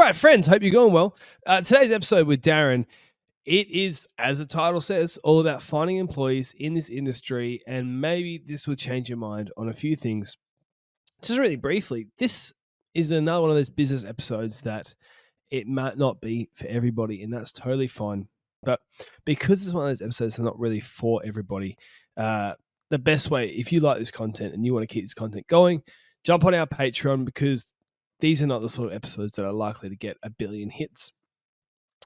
right, friends, hope you're going well. Today's episode with Darren, it is, as the title says, all about finding employees in this industry, and maybe this will change your mind on a few things. Just really briefly, this is another one of those business episodes that it might not be for everybody, and that's totally fine. But because it's one of those episodes that's not really for everybody, the best way, if you like this content and you want to keep this content going, jump on our Patreon, because these are not the sort of episodes that are likely to get a billion hits.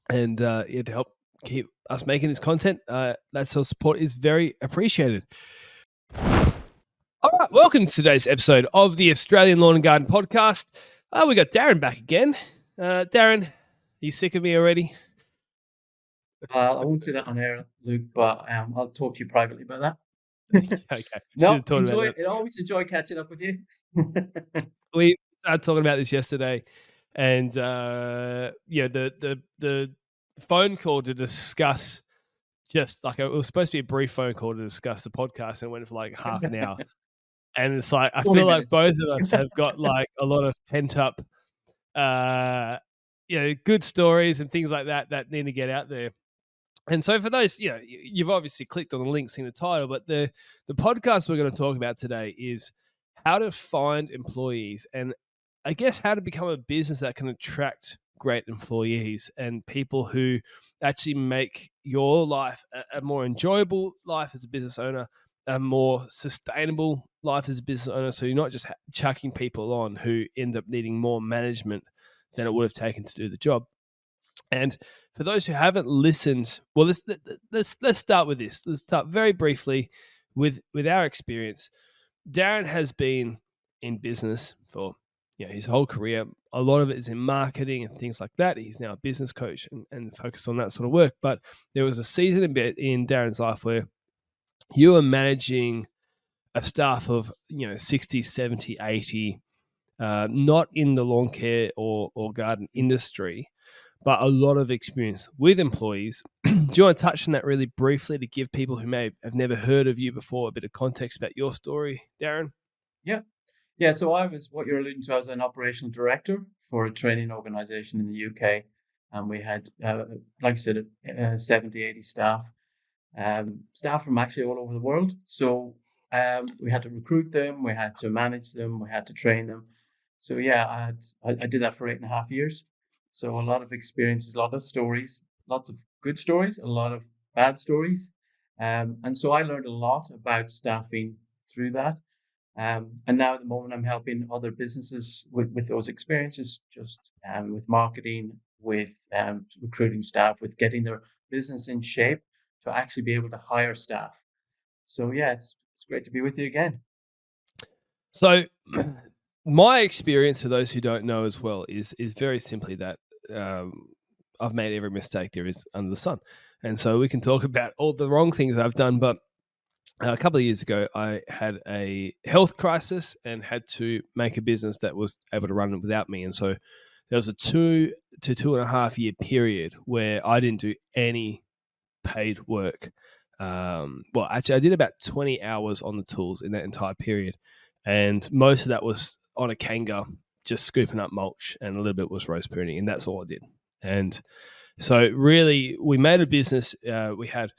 And to help keep us making this content, that sort of support is very appreciated. All right, welcome to today's episode of the Australian Lawn and Garden Podcast. We got Darren back again. Darren, are you sick of me already? I won't say that on air, Luke, but I'll talk to you privately about that. Okay, should No, have talked about that. always enjoy catching up with you. We started talking about this yesterday, and the phone call to discuss, just like it was supposed to be a brief phone call to discuss the podcast, and it went for like half an hour. And it's like I 20 feel like minutes. both of us have got like a lot of pent up, good stories and things like that need to get out there. And so for those, you've obviously clicked on the link, seen the title, but the podcast we're going to talk about today is how to find employees, and I guess how to become a business that can attract great employees and people who actually make your life a more enjoyable life as a business owner, a more sustainable life as a business owner. So you're not just chucking people on who end up needing more management than it would have taken to do the job. And for those who haven't listened, well, let's start with this. Let's start very briefly with our experience. Darren has been in business for his whole career. A lot of it is in marketing and things like that. He's now a business coach and focused on that sort of work. But there was a season in Darren's life where you were managing a staff of 60, 70, 80, not in the lawn care or garden industry, but a lot of experience with employees. Do you want to touch on that really briefly to give people who may have never heard of you before a bit of context about your story, Darren? Yeah. So I was what you're alluding to. I was an operational director for a training organization in the UK, and we had, like I said, 70, 80 staff. Staff from actually all over the world. So we had to recruit them, we had to manage them, we had to train them. So yeah, I did that for 8.5 years. So a lot of experiences, a lot of stories, lots of good stories, a lot of bad stories. And so I learned a lot about staffing through that. And now at the moment I'm helping other businesses with those experiences, just with marketing, with recruiting staff, with getting their business in shape to actually be able to hire staff. So yeah, it's great to be with you again. So my experience, for those who don't know as well, is very simply that I've made every mistake there is under the sun. And so we can talk about all the wrong things I've done, but a couple of years ago, I had a health crisis and had to make a business that was able to run without me. And so there was a 2 to 2.5 year period where I didn't do any paid work. Well, actually, I did about 20 hours on the tools in that entire period. And most of that was on a Kanga, just scooping up mulch, and a little bit was rose pruning. And that's all I did. And so really, we made a business. We had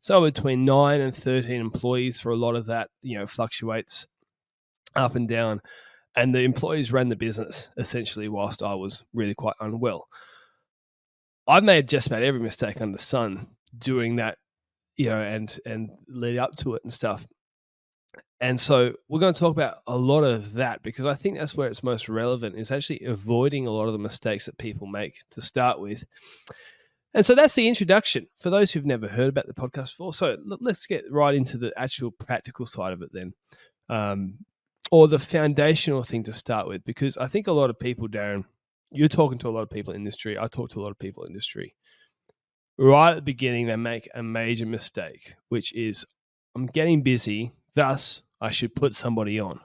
somewhere between 9 and 13 employees for a lot of that, fluctuates up and down. And the employees ran the business essentially whilst I was really quite unwell. I've made just about every mistake under the sun doing that, and lead up to it and stuff. And so we're going to talk about a lot of that, because I think that's where it's most relevant, is actually avoiding a lot of the mistakes that people make to start with. And so that's the introduction for those who've never heard about the podcast before. So let's get right into the actual practical side of it then, or the foundational thing to start with, because I think a lot of people, Darren, you're talking to a lot of people in industry. I talk to a lot of people in industry. Right at the beginning, they make a major mistake, which is, I'm getting busy, thus I should put somebody on.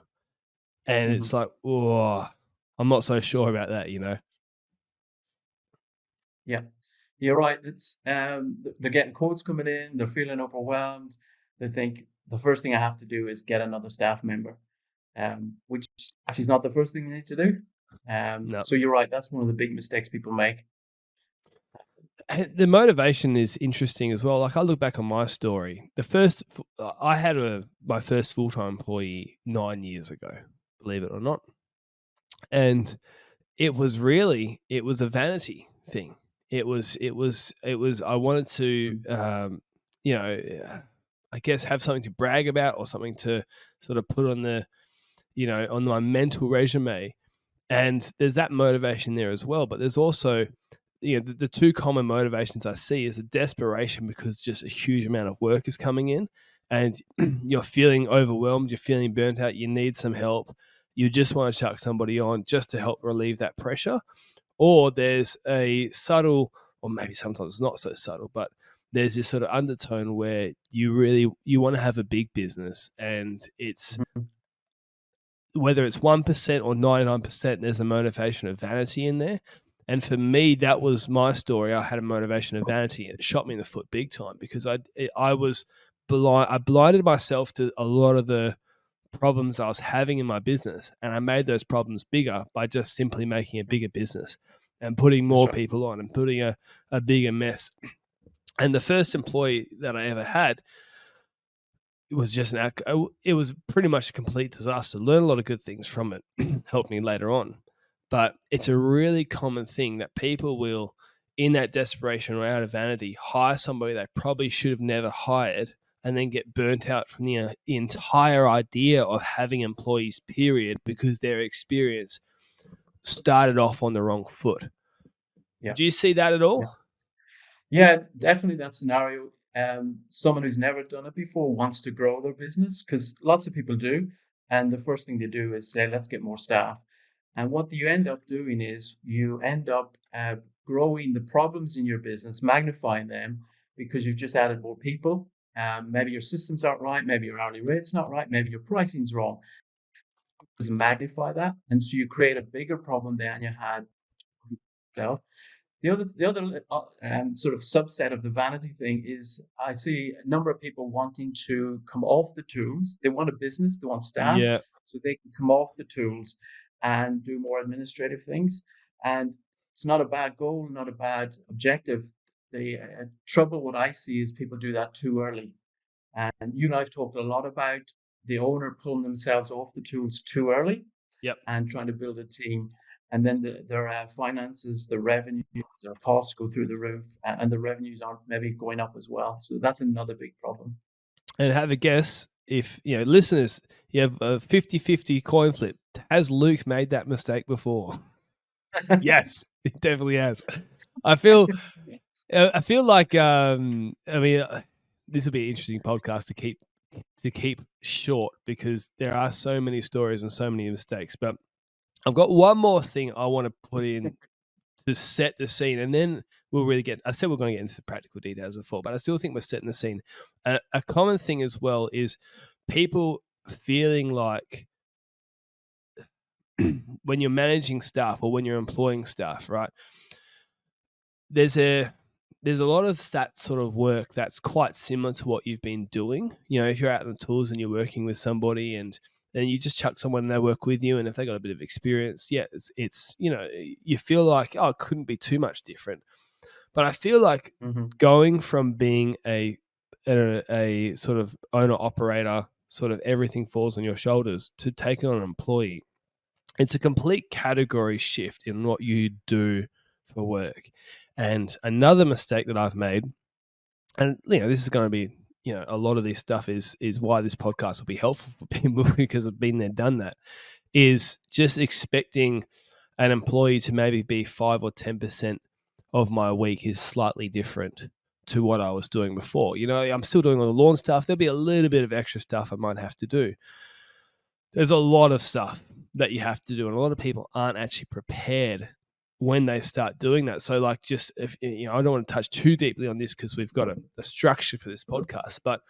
And it's like, oh, I'm not so sure about that, Yeah, you're right. It's they're getting quotes coming in, they're feeling overwhelmed. They think the first thing I have to do is get another staff member, which actually is not the first thing you need to do. No. So you're right. That's one of the big mistakes people make. And the motivation is interesting as well. Like, I look back on my story. I had my first full-time employee 9 years ago, believe it or not. And it was a vanity thing. It was I wanted to, you know, I guess have something to brag about or something to sort of put on on my mental resume. And there's that motivation there as well. But there's also, the two common motivations I see is a desperation because just a huge amount of work is coming in and you're feeling overwhelmed, you're feeling burnt out, you need some help. You just want to chuck somebody on just to help relieve that pressure. Or there's a subtle, or maybe sometimes it's not so subtle, but there's this sort of undertone where you want to have a big business, and it's Mhm. whether it's 1% or 99%, there's a motivation of vanity in there. And for me, that was my story. I had a motivation of vanity, and it shot me in the foot big time because I was blind. I blinded myself to a lot of the problems I was having in my business, and I made those problems bigger by just simply making a bigger business and putting That's more right. people on and putting a bigger mess. And the first employee that I ever had, it was just it was pretty much a complete disaster. Learned a lot of good things from it, helped me later on. But it's a really common thing that people will, in that desperation or out of vanity, hire somebody they probably should have never hired, and then get burnt out from the entire idea of having employees, period, because their experience started off on the wrong foot. Yeah. Do you see that at all? Yeah, definitely that scenario. Someone who's never done it before wants to grow their business because lots of people do. And the first thing they do is say, let's get more staff. And what you end up doing is you end up growing the problems in your business, magnifying them because you've just added more people. Maybe your systems aren't right, maybe your hourly rate's not right, maybe your pricing's wrong. Just magnify that. And so you create a bigger problem than you had yourself. The other sort of subset of the vanity thing is I see a number of people wanting to come off the tools. They want a business, they want staff, Yeah. so they can come off the tools and do more administrative things. And it's not a bad goal, not a bad objective. The trouble, what I see, is people do that too early. And you and I've talked a lot about the owner pulling themselves off the tools too early Yep. and trying to build a team. And then their finances, their revenues, their costs go through the roof, and the revenues aren't maybe going up as well. So that's another big problem. And have a guess, if listeners, you have a 50-50 coin flip. Has Luke made that mistake before? Yes, he definitely has. I feel like, this will be an interesting podcast to keep short because there are so many stories and so many mistakes. But I've got one more thing I want to put in to set the scene, and then we'll really get. I said we're going to get into the practical details before, but I still think we're setting the scene. A common thing as well is people feeling like when you're managing staff or when you're employing staff, right? There's a lot of that sort of work that's quite similar to what you've been doing. If you're out in the tools and you're working with somebody, and then you just chuck someone and they work with you, and if they got a bit of experience, yeah, it's you feel like, oh, it couldn't be too much different. But I feel like Hmm. going from being a sort of owner operator, sort of everything falls on your shoulders, to taking on an employee, it's a complete category shift in what you do for work. And another mistake that I've made, and this is going to be, a lot of this stuff is why this podcast will be helpful for people because I've been there, done that, is just expecting an employee to maybe be 5 or 10% of my week is slightly different to what I was doing before. I'm still doing all the lawn stuff. There'll be a little bit of extra stuff I might have to do. There's a lot of stuff that you have to do, and a lot of people aren't actually prepared when they start doing that. So, like, just if I don't want to touch too deeply on this because we've got a structure for this podcast, but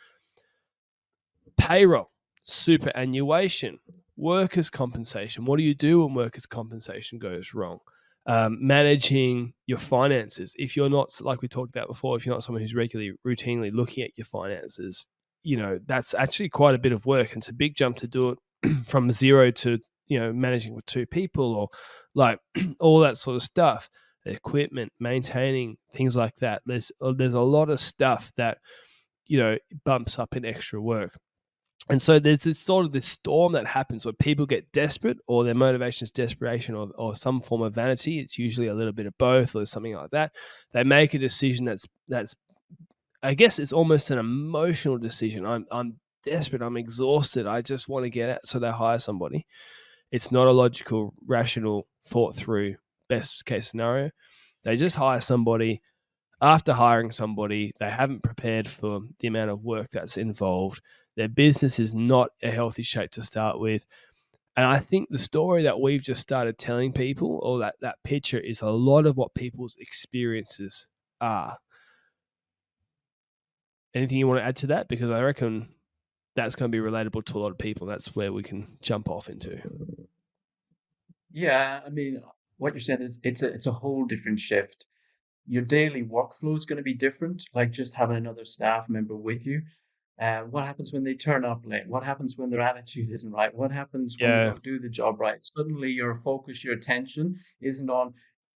payroll, superannuation, workers' compensation. What do you do when workers' compensation goes wrong? Managing your finances. If you're not, like we talked about before, if you're not someone who's regularly, routinely looking at your finances, that's actually quite a bit of work. And it's a big jump to do it from zero to, managing with 2 people, or like all that sort of stuff, equipment, maintaining things like that. There's a lot of stuff that bumps up in extra work. And so there's this storm that happens where people get desperate, or their motivation is desperation, or some form of vanity. It's usually a little bit of both or something like that. They make a decision that's I guess it's almost an emotional decision. I'm desperate. I'm exhausted. I just want to get out. So they hire somebody. It's not a logical, rational, thought through best case scenario. They just hire somebody. After hiring somebody, they haven't prepared for the amount of work that's involved. Their business is not a healthy shape to start with. And I think the story that we've just started telling people, or that picture, is a lot of what people's experiences are. Anything you want to add to that? Because I reckon that's going to be relatable to a lot of people. That's where we can jump off into. Yeah, I mean, what you're saying is it's a whole different shift. Your daily workflow is going to be different, like just having another staff member with you. What happens when they turn up late? What happens when their attitude isn't right? What happens when they Yeah. don't do the job right? Suddenly, your focus, your attention isn't on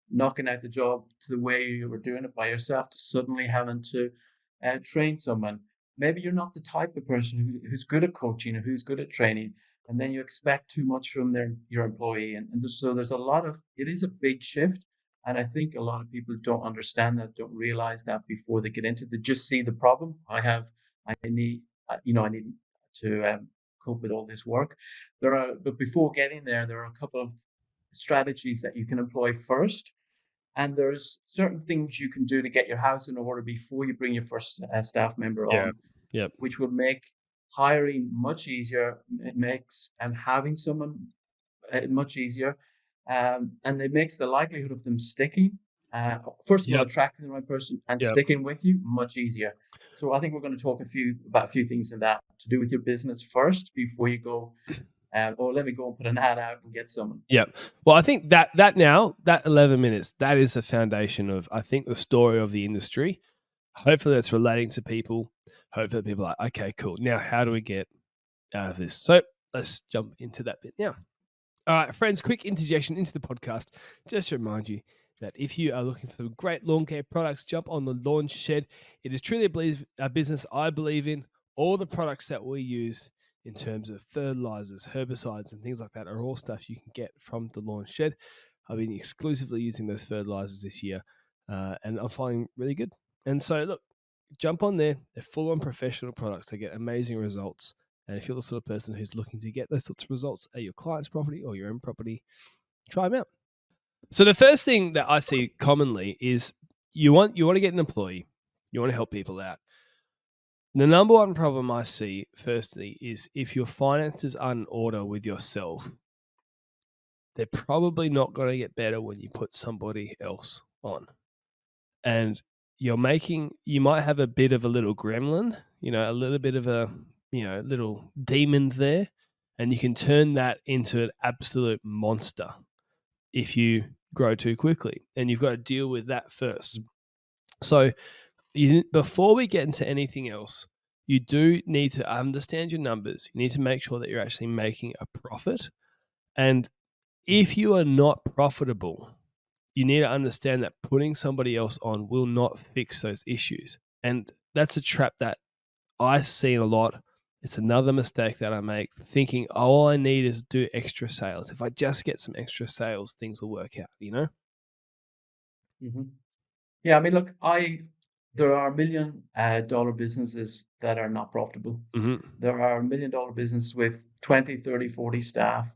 knocking out the job to the way you were doing it by yourself, to suddenly having to train someone. Maybe you're not the type of person who's good at coaching or who's good at training, and then you expect too much from your employee. So there's a lot of, it is a big shift. And I think a lot of people don't understand that, don't realize that before they get into it. They just see the problem. I need, I need to cope with all this work. But before getting there, there are a couple of strategies that you can employ first. And there's certain things you can do to get your house in order before you bring your first staff member Yeah. on, Yep. which will make hiring much easier. It makes having someone much easier, and it makes the likelihood of them sticking, first of all, Yep. attracting the right person and Yep. sticking with you much easier. So I think we're going to talk about a few things in that to do with your business first before you go. Or let me go and put an ad out and get someone. Yep. Well, I think that now, that 11 minutes, that is the foundation of, I think, the story of the industry. Hopefully that's relating to people. Hopefully people are like, okay, cool. Now, how do we get out of this? So let's jump into that bit now. All right, friends, quick interjection into the podcast. Just to remind you that if you are looking for some great lawn care products, jump on the Lawn Shed. It is truly a business I believe in. All the products that we use in terms of fertilizers, herbicides, and things like that are all stuff you can get from the Lawn Shed. I've been exclusively using those fertilizers this year, and I'm finding really good. And so, look, jump on there. They're full-on professional products. They get amazing results. And if you're the sort of person who's looking to get those sorts of results at your client's property or your own property, try them out. So the first thing that I see commonly is you want to get an employee, you want to help people out. The number one problem I see, firstly, is if your finances are in order with yourself, they're probably not going to get better when you put somebody else on. And you might have a bit of a little gremlin, a little bit of a little demon there, and you can turn that into an absolute monster if you grow too quickly, and you've got to deal with that first. So before we get into anything else, you do need to understand your numbers. You need to make sure that you're actually making a profit. And if you are not profitable, you need to understand that putting somebody else on will not fix those issues. And that's a trap that I've seen a lot. It's another mistake that I make, thinking all I need is do extra sales. If I just get some extra sales, things will work out, Hmm. Yeah, I mean, look, there are $1 million businesses that are not profitable. Mm-hmm. There are $1 million businesses with 20, 30, 40 staff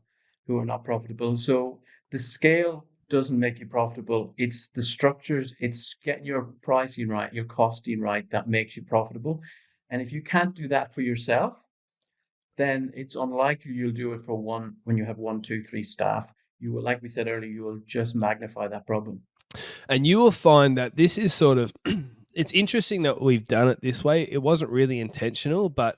who are not profitable. So the scale doesn't make you profitable. It's the structures, it's getting your pricing right, your costing right that makes you profitable. And if you can't do that for yourself, then it's unlikely you'll do it for one when you have one, two, three staff. You will, like we said earlier, you will just magnify that problem. And you will find that this is sort of, it's interesting that we've done it this way. It wasn't really intentional, but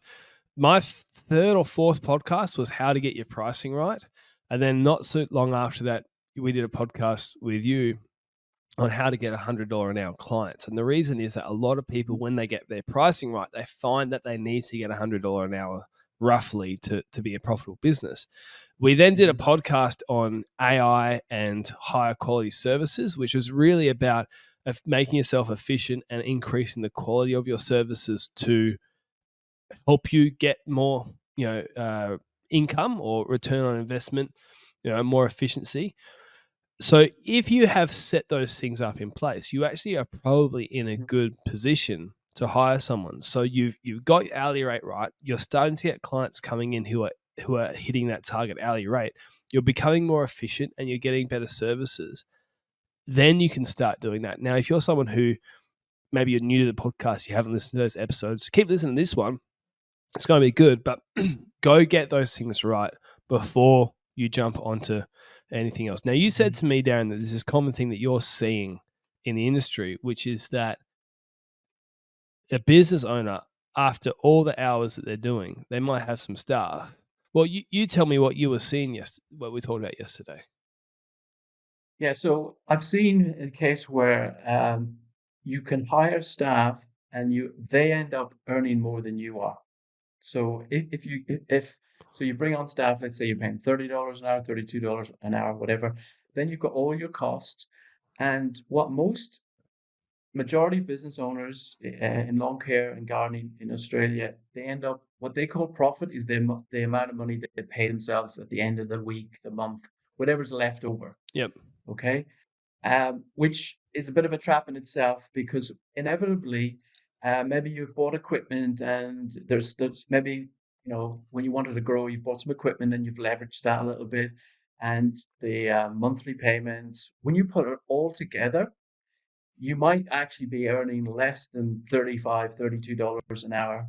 my third or fourth podcast was how to get your pricing right. And then not so long after that, we did a podcast with you on how to get $100 an hour clients. And the reason is that a lot of people, when they get their pricing right, they find that they need to get $100 an hour roughly to be a profitable business. We then did a Mhm. podcast on AI and higher quality services, which was really about making yourself efficient and increasing the quality of your services to help you get more, income or return on investment, more efficiency. So if you have set those things up in place, you actually are probably in a Mhm. good position to hire someone. So you've got your hourly rate right. You're starting to get clients coming in who are hitting that target hourly rate. You're becoming more efficient and you're getting better services. Then you can start doing that. Now, if you're someone who maybe you're new to the podcast, you haven't listened to those episodes, keep listening to this one. It's going to be good, but go get those things right before you jump onto anything else. Now, you said Mhm. to me, Darren, that there's this common thing that you're seeing in the industry, which is that a business owner, after all the hours that they're doing, they might have some staff. Well, you tell me what you were seeing what we talked about yesterday. Yeah, so I've seen a case where you can hire staff and they end up earning more than you are. So if so you bring on staff, let's say you're paying $30 an hour, $32 an hour, whatever, then you've got all your costs. And what most majority of business owners in lawn care and gardening in Australia, they end up what they call profit is the amount of money that they pay themselves at the end of the week, the month, whatever's left over. Yep. Okay, which is a bit of a trap in itself because inevitably, maybe you've bought equipment and there's maybe when you wanted to grow, you bought some equipment and you've leveraged that a little bit, and the monthly payments. When you put it all together, you might actually be earning less than $32 an hour,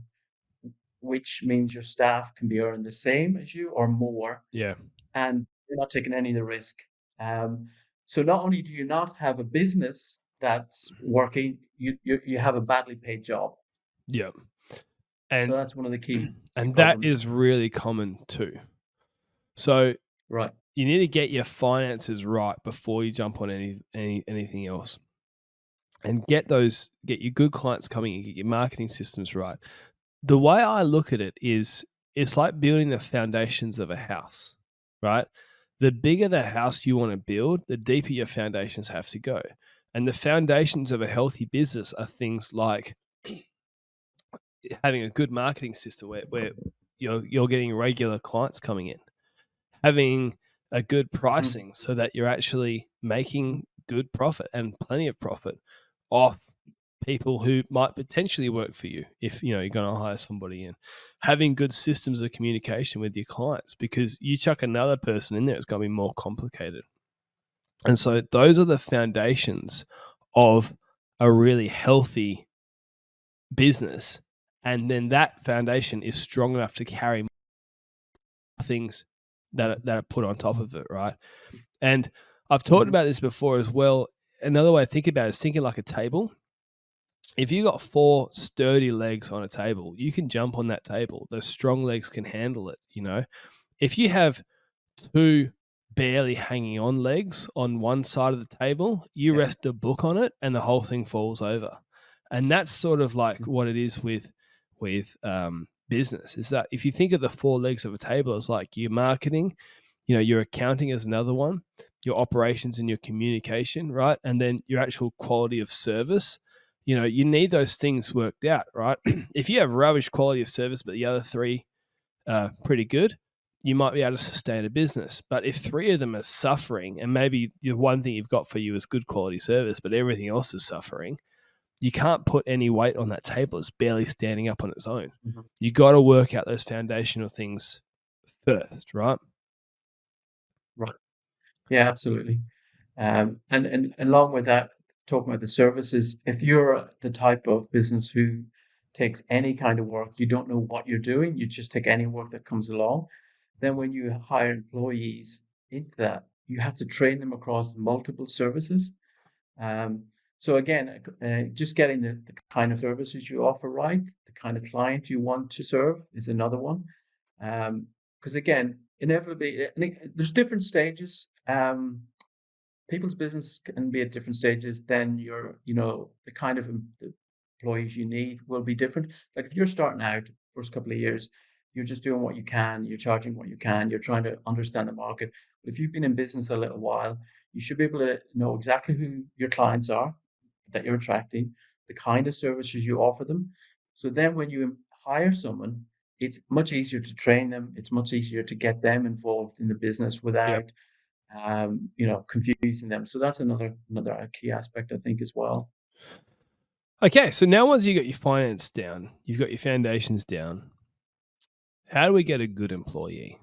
which means your staff can be earning the same as you or more, Yeah. and you're not taking any of the risk. Um, so not only do you not have a business that's working, you have a badly paid job. Yep. So And that's one of the key and that problems. is really common too. So Right. you need to get your finances right before you jump on anything else, and get your good clients coming and get your marketing systems right. The way I look at it is it's like building the foundations of a house, right? The bigger the house you want to build, the deeper your foundations have to go. And the foundations of a healthy business are things like having a good marketing system where you're getting regular clients coming in, having a good Mhm. pricing so that you're actually making good profit and plenty of profit off people who might potentially work for you if you're going to hire somebody in, having good systems of communication with your clients, because you chuck another person in there, it's going to be more complicated. And so those are the foundations of a really healthy business, and then that foundation is strong enough to carry things that are put on top of it, right? And I've talked Mhm. about this before as well. Another way to think about it is thinking like a table. If you got four sturdy legs on a table, you can jump on that table. Those strong legs can handle it. If you have two barely hanging on legs on one side of the table, you Yeah. rest a book on it and the whole thing falls over. And that's sort of like Mhm. what it is with business. Is that if you think of the four legs of a table as like your marketing, your accounting is another one, your operations and your communication, right? And then your actual quality of service. You need those things worked out, right? If you have rubbish quality of service, but the other three pretty good, you might be able to sustain a business. But if three of them are suffering, and maybe the one thing you've got for you is good quality service, but everything else is suffering, you can't put any weight on that table. It's barely standing up on its own. Mhm. You got to work out those foundational things first, right? Right. Yeah, absolutely. And along with that, talking about the services, if you're the type of business who takes any kind of work, you don't know what you're doing, you just take any work that comes along, then when you hire employees into that, you have to train them across multiple services. Um, so again, just getting the kind of services you offer right, the kind of client you want to serve is another one. Because again, inevitably, there's different stages. People's business can be at different stages, then the kind of employees you need will be different. Like if you're starting out, first couple of years, you're just doing what you can, you're charging what you can, you're trying to understand the market. But if you've been in business a little while, you should be able to know exactly who your clients are that you're attracting, the kind of services you offer them. So then when you hire someone, it's much easier to train them. It's much easier to get them involved in the business Yep. without, confusing them. So that's another key aspect, I think, as well. Okay, so now once you got your finance down, you've got your foundations down. How do we get a good employee?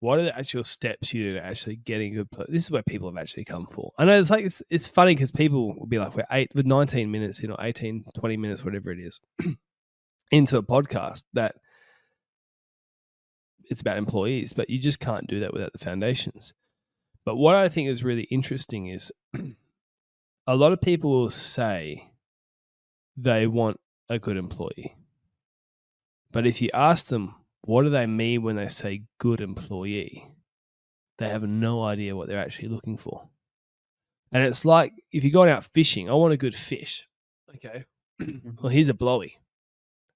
What are the actual steps you do to actually getting a good? This is where people have actually come for. I know it's funny because people will be like, we're 19 minutes, 18, 20 minutes, whatever it is, into a podcast that it's about employees, but you just can't do that without the foundations. But what I think is really interesting is a lot of people will say they want a good employee. But if you ask them, what do they mean when they say good employee? They have no idea what they're actually looking for. And it's like if you're going out fishing, I want a good fish. Okay. Well, here's a blowy.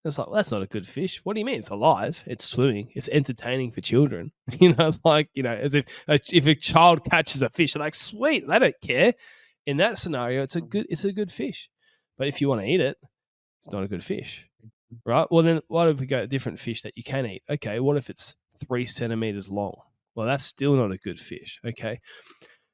It's like, well, that's not a good fish. What do you mean? It's alive. It's swimming. It's entertaining for children. As if a child catches a fish, they're like, sweet, they don't care. In that scenario, it's a good fish. But if you want to eat it, it's not a good fish, right? Well, then what if we go a different fish that you can eat? Okay, what if it's 3 centimeters long? Well, that's still not a good fish. Okay.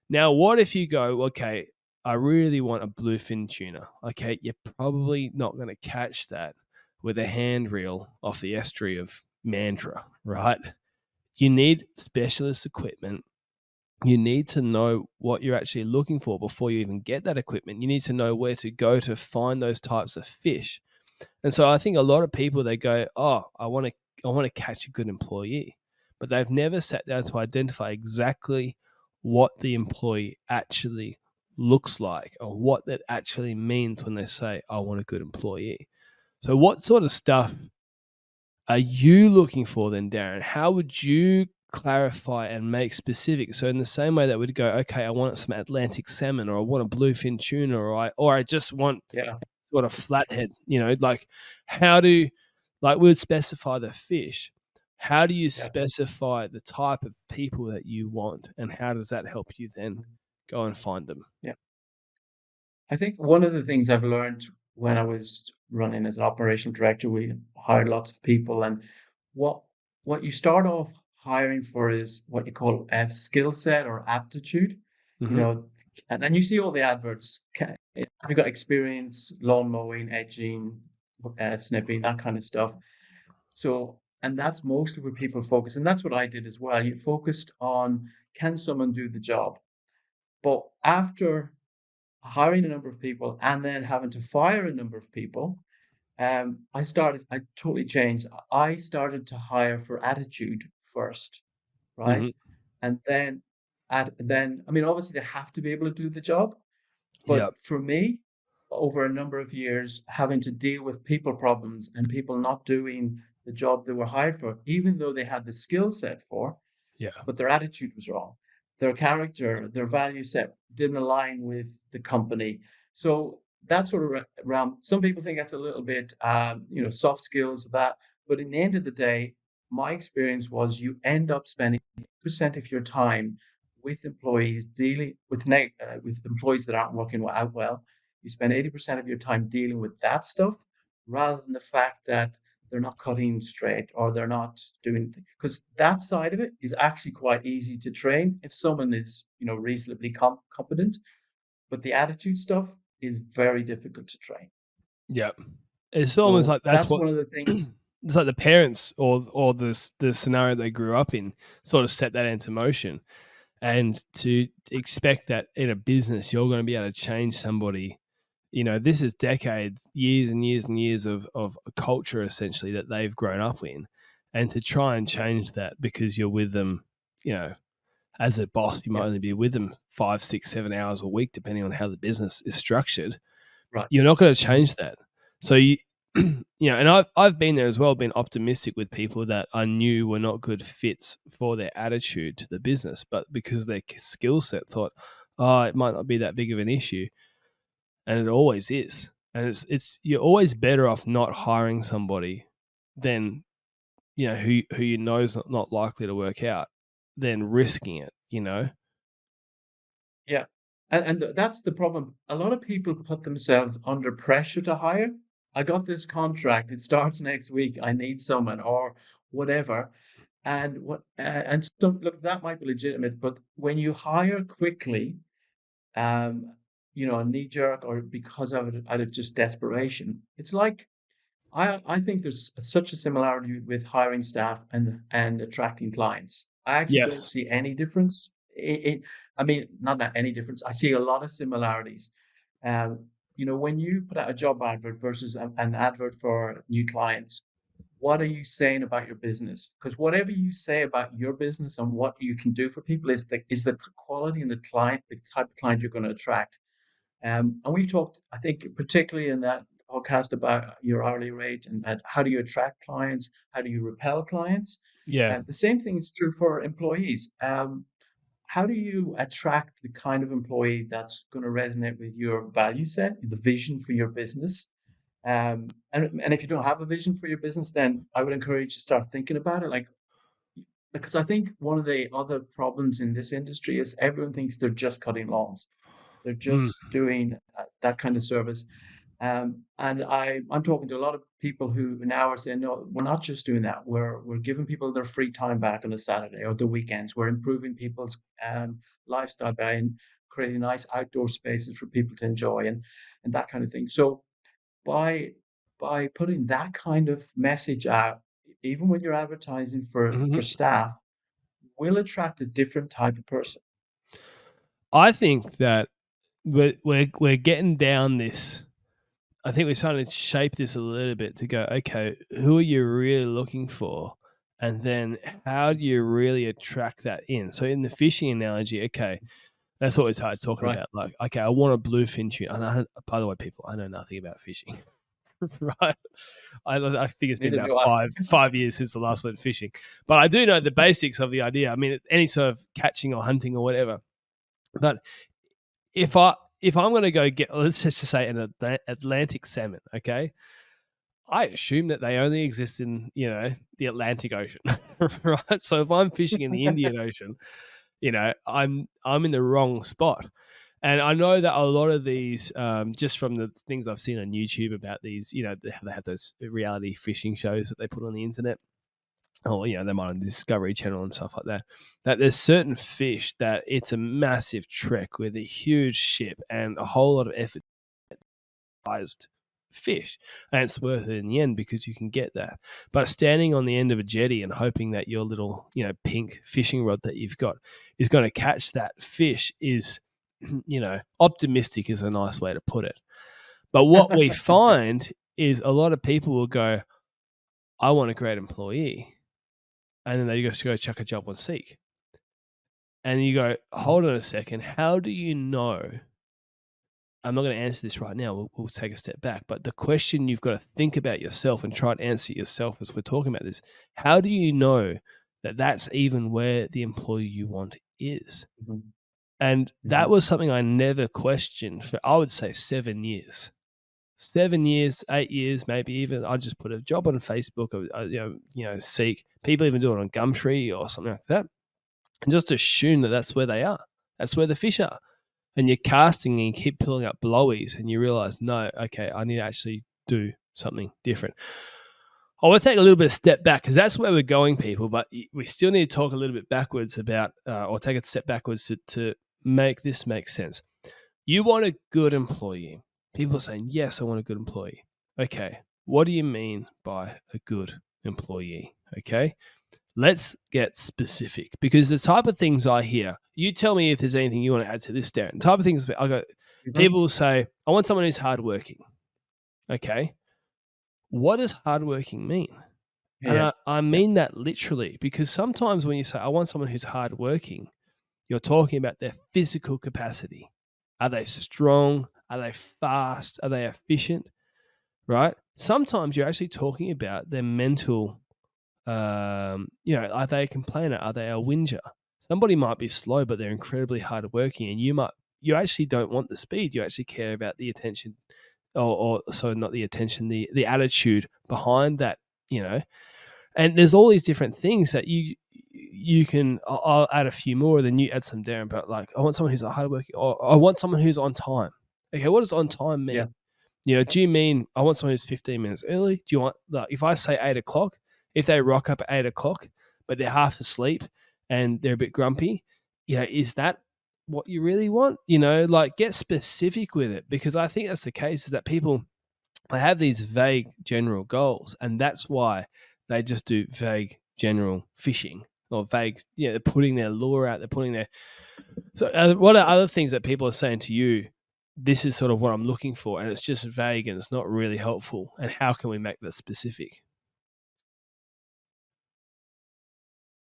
Now, what if you go, okay, I really want a bluefin tuna. Okay, you're probably not going to catch that with a hand reel off the estuary of Mandurah, right? You need specialist equipment. You need to know what you're actually looking for before you even get that equipment. You need to know where to go to find those types of fish. And so I think a lot of people, they go, oh, I want to catch a good employee, but they've never sat down to identify exactly what the employee actually looks like or what that actually means when they say, I want a good employee. So what sort of stuff are you looking for then, Darren? How would you clarify and make specific? So in the same way that we'd go, okay, I want some Atlantic salmon, or I want a bluefin tuna, or I just want Yeah, sort of flathead, like how do, like we would specify the fish. How do you yeah. specify the type of people that you want, and how does that help you then go and find them? Yeah. I think one of the things I've learned when I was running as an operational director, we hired lots of people, and what what you start off hiring for is what you call a skill set or aptitude, you Mm-hmm. know, and then you see all the adverts. Have you got experience lawn mowing, edging, snipping, that kind of stuff? So, and that's mostly where people focus, and that's what I did as well. You focused on can someone do the job? But after hiring a number of people and then having to fire a number of people, I totally changed. I started to hire for attitude first, right? Mm-hmm. And then, I mean, obviously they have to be able to do the job, but Yep. for me, over a number of years, having to deal with people problems and people not doing the job they were hired for, even though they had the skill set for, Yeah. but their attitude was wrong. Their character, their value set didn't align with the company. So that sort of realm, some people think that's a little bit, soft skills of that. But in the end of the day, my experience was you end up spending 80% of your time with employees dealing with employees that aren't working out well. You spend 80% of your time dealing with that stuff rather than the fact that they're not cutting straight or they're not doing because that side of it is actually quite easy to train if someone is reasonably competent, but the attitude stuff is very difficult to train. Yep. It's almost So like that's that's what one of the things. it's like the parents or the scenario they grew up in sort of set that into motion. And to expect that in a business you're going to be able to change somebody, this is decades, years and years and years of a culture essentially that they've grown up in. And to try and change that because you're with them, you know, as a boss, you might Yeah, only be with them 5, 6, 7 hours a week, depending on how the business is structured. right. You're not going to Hmm. change that. So and I've been there as well, been optimistic with people that I knew were not good fits for their attitude to the business, but because of their skill set, thought, oh, it might not be that big of an issue, and it always is. And it's you're always better off not hiring somebody than who you know is not likely to work out, than risking it. Yeah. And that's the problem. A lot of people put themselves under pressure to hire. I got this contract. It starts next week. I need someone or whatever. And so look, that might be legitimate, but when you hire quickly, um, a knee jerk or because of it out of just desperation, it's like I think there's such a similarity with hiring staff and attracting clients. I actually don't Yes. see any difference. I mean, not any difference. I see a lot of similarities. Um, when you put out a job advert versus an advert for new clients, what are you saying about your business? Because whatever you say about your business and what you can do for people is the quality and the type of client you're going to attract. And we've talked, I think, particularly in that podcast about your hourly rate and how do you attract clients, how do you repel clients. Yeah. The same thing is true for employees. How do you attract the kind of employee that's going to resonate with your value set, the vision for your business? And if you don't have a vision for your business, then I would encourage you to start thinking about it. Like, because I think one of the other problems in this industry is everyone thinks they're just cutting lawns. They're Mm. just doing that kind of service. And I'm talking to a lot of people who now are saying, no, we're not just doing that. We're giving people their free time back on a Saturday or the weekends. We're improving people's lifestyle by creating nice outdoor spaces for people to enjoy and that kind of thing. So by by putting that kind of message out, even when you're advertising for Mhm. staff, will attract a different type of person. I think that we're getting down this. I think we're starting to shape this a little bit to go, okay, who are you really looking for? And then how do you really attract that in? So in the fishing analogy, okay, that's always hard talking Right. about. Like, okay, I want a bluefin tuna. And by the way, people, I know nothing about fishing, right? I think it's been Neither about do I. five years since the last went fishing, but I do know the basics of the idea. I mean, any sort of catching or hunting or whatever. But if I if I'm going to go get, let's just say an Atlantic salmon, okay, I assume that they only exist in the Atlantic Ocean, right? So if I'm fishing in the Indian Ocean, I'm in the wrong spot. And I know that a lot of these, just from the things I've seen on YouTube about these, they have those reality fishing shows that they put on the internet, or they might on the Discovery Channel and stuff like that. That there's certain fish that it's a massive trek with a huge ship and a whole lot of effort fish, and it's worth it in the end because you can get that. But standing on the end of a jetty and hoping that your little pink fishing rod that you've got is going to catch that fish is optimistic is a nice way to put it. But what we find is a lot of people will go, I want a great employee, and then they just go chuck a job on Seek, and you go, hold on a second, how do you know? I'm not going to answer this right now. We'll take a step back. But the question you've got to think about yourself and try and answer yourself as we're talking about this: how do you know that that's even where the employee you want is? Mhm, And that mhm. was something I never questioned for, I would say, 7 years. 7 years, 8 years, maybe even. I just put a job on Facebook, or Seek. People even do it on Gumtree or something like that, and just assume that that's where they are. That's where the fish are. And you're casting and you keep pulling up blowies, and you realize, no, okay, I need to actually do something different. I want to take a little bit of step back because that's where we're going, people. But we still need to talk a little bit backwards about, or take a step backwards to make this make sense. You want a good employee. People are saying, yes, I want a good employee. Okay, what do you mean by a good employee? Okay, let's get specific because the type of things I hear, you tell me if there's anything you want to add to this, Darren. The type of things I go, Mhm. people will say, I want someone who's hardworking. Okay, what does hardworking mean? And Yeah, I yeah. mean that literally because sometimes when you say, I want someone who's hardworking, you're talking about their physical capacity. Are they strong? Are they fast? Are they efficient? Right? Sometimes you're actually talking about their mental, are they a complainer? Are they a whinger? Somebody might be slow, but they're incredibly hardworking, and you actually don't want the speed. You actually care about the attention, or so not the attention, the attitude behind that, you know. And there's all these different things that you can. I'll add a few more, then you add some, Darren. But like, I want someone who's a hardworking, or I want someone who's on time. Okay, what does on time mean? Yeah. Do you mean I want someone who's 15 minutes early? Do you want, like, if I say 8 o'clock, if they rock up at 8 o'clock, but they're half asleep and they're a bit grumpy, is that what you really want? Like, get specific with it, because I think that's the case, is that people, they have these vague general goals, and that's why they just do vague general fishing, or vague, they're putting their lure out, they're putting their. So, what are other things that people are saying to you? This is sort of what I'm looking for, and it's just vague and it's not really helpful. And how can we make that specific?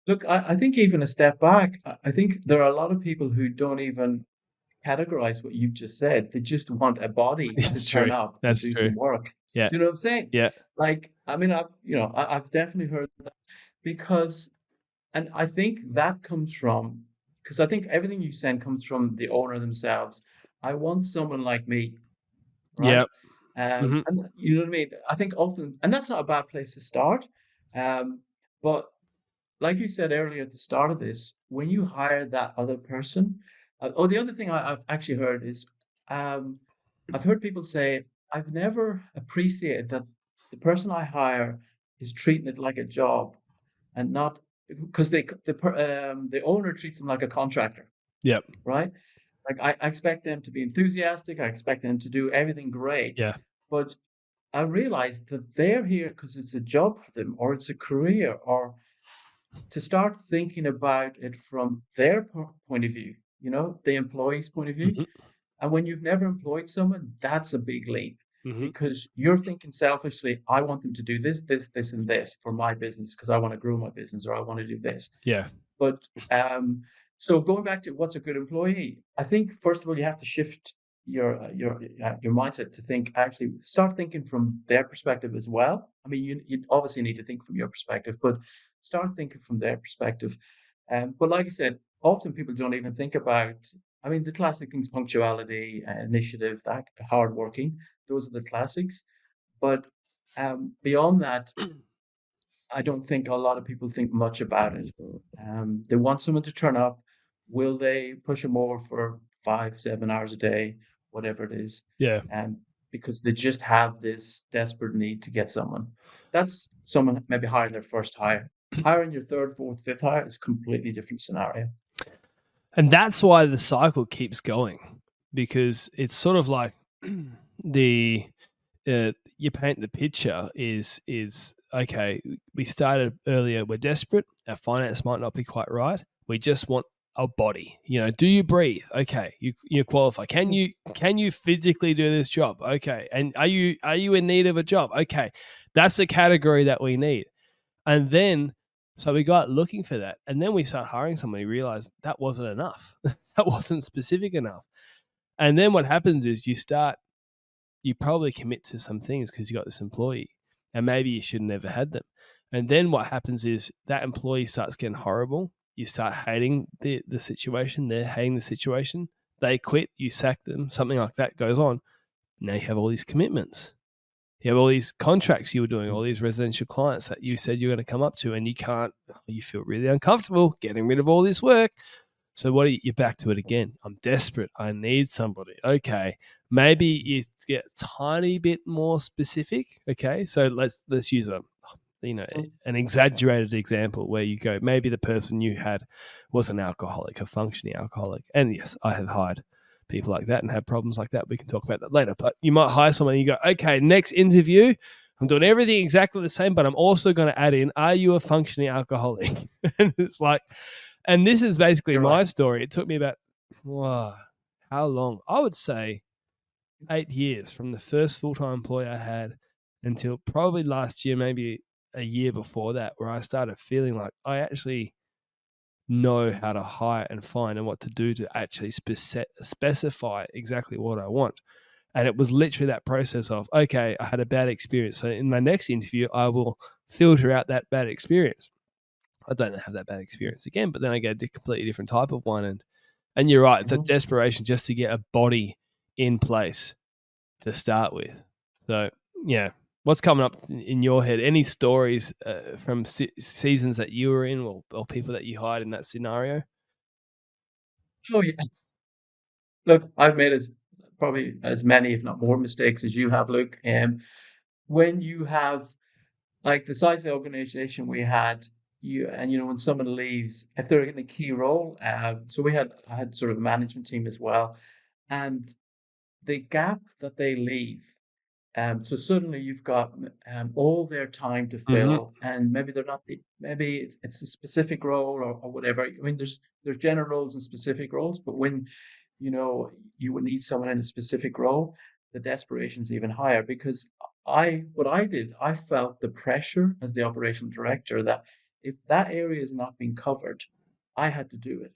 Look, I think even a step back, I think there are a lot of people who don't even categorize what you've just said. They just want a body to That's turn true. up and That's do true. some work. Yeah. Do you know what I'm saying? Yeah. Like, I mean, I've definitely heard that because, and I think that comes from, because I think everything you said comes from the owner themselves. I want someone like me, right? Yeah. Hmm. And you know what I mean? I think often, and that's not a bad place to start. Um, but like you said earlier at the start of this, when you hire that other person, the other thing I've actually heard is, um, I've heard people say, I've never appreciated that the person I hire is treating it like a job and not because the owner treats them like a contractor, Yep. right? Like I expect them to be enthusiastic, I expect them to do everything great, Yeah. but I realized that they're here because it's a job for them or it's a career or to start thinking about it from their point of view, the employee's point of view. Hmm. And when you've never employed someone, that's a big leap Hmm. because you're thinking selfishly, I want them to do this, this, this, and this for my business because I want to grow my business or I want to do this. Yeah. But so going back to what's a good employee, I think first of all you have to shift your mindset to think actually start thinking from their perspective as well. I mean, you obviously need to think from your perspective, but start thinking from their perspective. But like I said, often people don't even think about. I mean, the classic things: punctuality, initiative, that hardworking. Those are the classics. But beyond that, I don't think a lot of people think much about it. They want someone to turn up. Will they push them over for 5, 7 hours a day, whatever it is? Yeah. Um, because they just have this desperate need to get someone. That's someone maybe hiring their first hire. Hiring your third, fourth, fifth hire is a completely different scenario. And that's why the cycle keeps going, because it's sort of like the you paint the picture is okay. We started earlier. We're desperate. Our finance might not be quite right. We just want a body. Do you breathe? Okay, you qualify. Can you physically do this job? Okay, and are you in need of a job? Okay, that's the category that we need. And then, so we got looking for that. And then we start hiring someone. We realized that wasn't enough. That wasn't specific enough. And then what happens is you probably commit to some things because you got this employee and maybe you should have never had them. And then what happens is that employee starts getting horrible. You start hating the situation. They're hating the situation. They quit. You sack them. Something like that goes on. Now you have all these commitments. You have all these contracts you were doing, all these residential clients that you said you're going to come up to, and you can't. You feel really uncomfortable getting rid of all this work. So what are you're back to it again? I'm desperate. I need somebody. Okay, maybe you get a tiny bit more specific. Okay, so let's use an exaggerated example where you go, maybe the person you had was an alcoholic, a functioning alcoholic, and yes, I have hired people like that and have problems like that. We can talk about that later. But you might hire someone and you go, okay, next interview, I'm doing everything exactly the same, but I'm also going to add in, are you a functioning alcoholic? And it's like, and this is basically You're my right. story. It took me about, how long? I would say 8 years from the first full-time employee I had until probably last year, maybe a year before that, where I started feeling like I actually know how to hire and find and what to do to actually specify exactly what I want. And it was literally that process of, okay, I had a bad experience. So in my next interview, I will filter out that bad experience. I don't have that bad experience again, but then I get a completely different type of one. And you're right, it's a Mhm. desperation just to get a body in place to start with. So, yeah. What's coming up in your head? Any stories from seasons that you were in, or people that you hired in that scenario? Oh, yeah. Look, I've made probably as many, if not more, mistakes as you have, Luke. When you have like the size of the organization we had, when someone leaves, if they're in a key role, so I had sort of a management team as well, and the gap that they leave. So suddenly you've got all their time to Hmm. fill, and maybe they're not maybe it's a specific role or whatever. I mean, there's general roles and specific roles, but when you would need someone in a specific role, the desperation's even higher because what I did, I felt the pressure as the operational director that if that area is not being covered, I had to do it,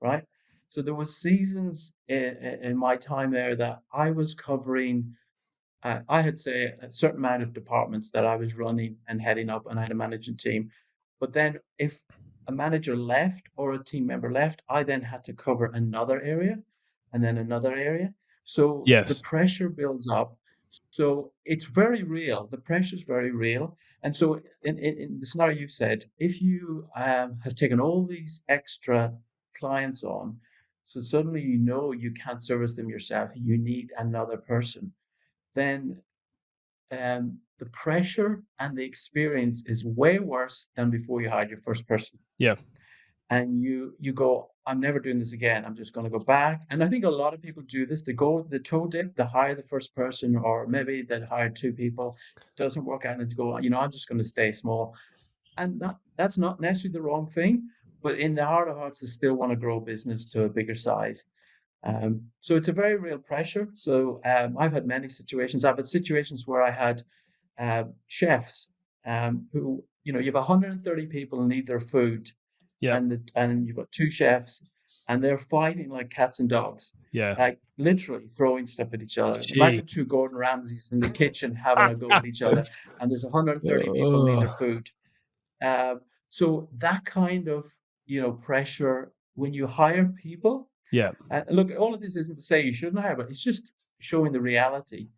right? So there was seasons in my time there that I was covering I had, say, a certain amount of departments that I was running and heading up, and I had a managing team. But then if a manager left or a team member left, I then had to cover another area and then another area. So the Yes. pressure builds up. So it's very real. The pressure is very real. And so in the scenario you've said, if you have taken all these extra clients on, so suddenly you know you can't service them yourself, you need another person, then the pressure and the experience is way worse than before you hired your first person. Yeah. And you go, I'm never doing this again. I'm just going to go back. And I think a lot of people do this. They go the toe dip, they hire the first person, or maybe they hire two people. Doesn't work out, and they go, I'm just going to stay small. And that's not necessarily the wrong thing, but in the heart of hearts, they still want to grow business to a bigger size. So it's a very real pressure. So I've had many situations. I've had situations where I had chefs who, you have 130 people need their food, Yeah. and you've got two chefs, and they're fighting like cats and dogs, Yeah. like literally throwing stuff at each other. Gee. Imagine two Gordon Ramsays in the kitchen having a go at each other, and there's 130 people need their Oh, food. So that kind of pressure when you hire people, yeah. look, all of this isn't to say you shouldn't hire, but it's just showing the reality.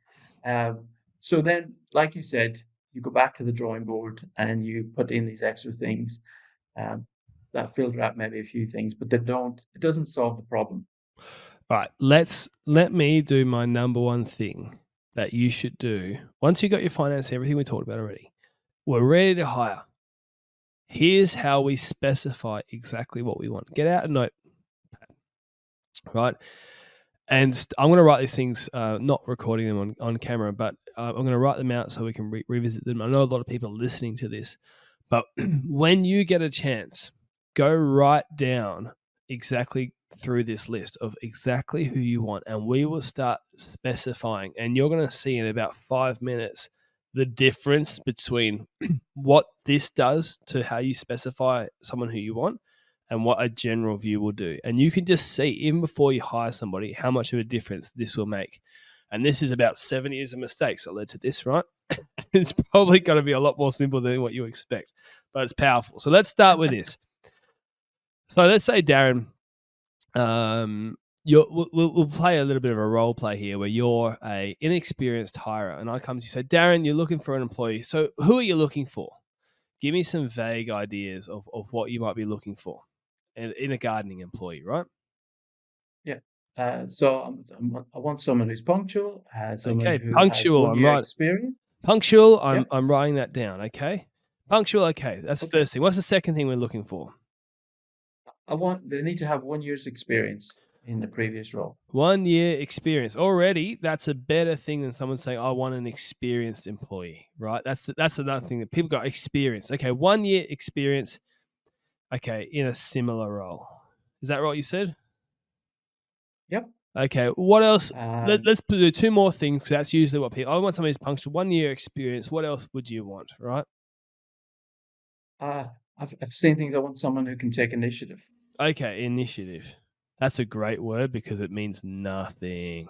Um, so then, like you said, you go back to the drawing board and you put in these extra things um, that filter out maybe a few things, but it doesn't solve the problem. All right. Let me do my number one thing that you should do once you got your finance, everything we talked about already. We're ready to hire. Here's how we specify exactly what we want. Get out a note, right? And I'm going to write these things, not recording them on camera, but I'm going to write them out so we can revisit them. I know a lot of people are listening to this, but when you get a chance, go write down exactly through this list of exactly who you want, and we will start specifying. And you're going to see in about 5 minutes the difference between what this does to how you specify someone who you want and what a general view will do. And you can just see, even before you hire somebody, how much of a difference this will make. And this is about 7 years of mistakes that led to this, right? It's probably going to be a lot more simple than what you expect, but it's powerful. So let's start with this. So let's say, Darren, we'll play a little bit of a role play here where you're a inexperienced hirer, and I come to you and say, Darren, you're looking for an employee. So who are you looking for? Give me some vague ideas of what you might be looking for in a gardening employee, right? Yeah. So I want someone who's punctual, someone Okay, who has punctual. one I'm year right. experience. Punctual. Yeah. I'm writing that down. Okay, punctual. Okay, that's the Okay. first thing. What's the second thing we're looking for? They need to have 1 year's experience in the previous role. 1 year experience. Already, that's a better thing than someone saying, "I want an experienced employee." Right? That's another thing that people got experience. Okay, 1 year experience. Okay, in a similar role. Is that what you said? Yep. Okay, what else? Um, Let's do two more things. 'Cause that's usually what people. I want somebody who's punctual. 1 year experience. What else would you want? Right? uh, I've seen things. I want someone who can take initiative. Okay, initiative. That's a great word because it means nothing.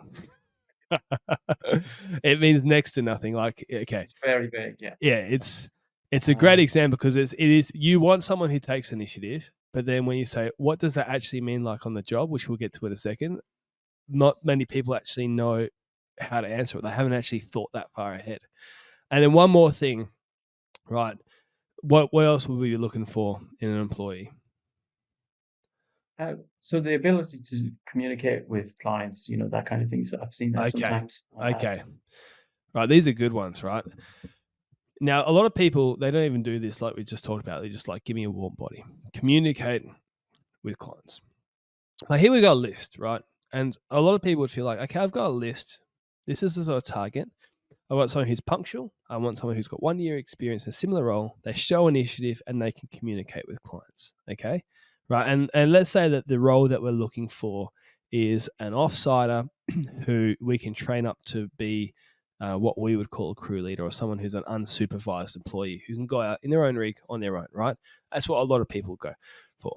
It means next to nothing. Like, okay, It's very vague. Yeah. yeah, it's a great Um, example because it is you want someone who takes initiative, but then when you say what does that actually mean, like on the job, which we'll get to in a second, not many people actually know how to answer it. They haven't actually thought that far ahead. And then one more thing, right? What else would we be looking for in an employee? So the ability to communicate with clients, that kind of thing. So I've seen that Okay. sometimes on ads. Okay. Right. These are good ones, right? Now, a lot of people, they don't even do this like we just talked about. They just like, give me a warm body. Communicate with clients. Now, here we got a list, right? And a lot of people would feel like, okay, I've got a list. This is the sort of target. I want someone who's punctual. I want someone who's got 1 year experience in a similar role. They show initiative and they can communicate with clients. Okay. Right. And let's say that the role that we're looking for is an offsider who we can train up to be what we would call a crew leader, or someone who's an unsupervised employee who can go out in their own rig on their own, right? That's what a lot of people go for.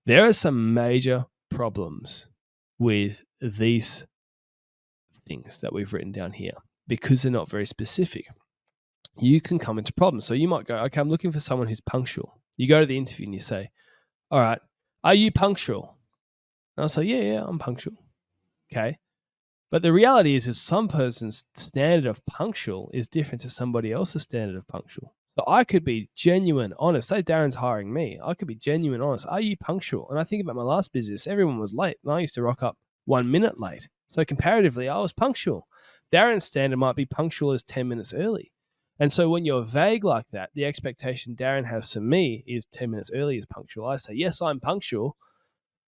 There are some major problems with these things that we've written down here because they're not very specific. You can come into problems. So you might go, okay, I'm looking for someone who's punctual. You go to the interview and you say, all right, are you punctual? And I'll say, yeah, I'm punctual. Okay. But the reality is some person's standard of punctual is different to somebody else's standard of punctual. So I could be genuine, honest. Say Darren's hiring me. I could be genuine, honest. Are you punctual? And I think about my last business, everyone was late. And I used to rock up 1 minute late. So comparatively, I was punctual. Darren's standard might be punctual as 10 minutes early. And so when you're vague like that, the expectation Darren has for me is 10 minutes early is punctual. I say, yes, I'm punctual.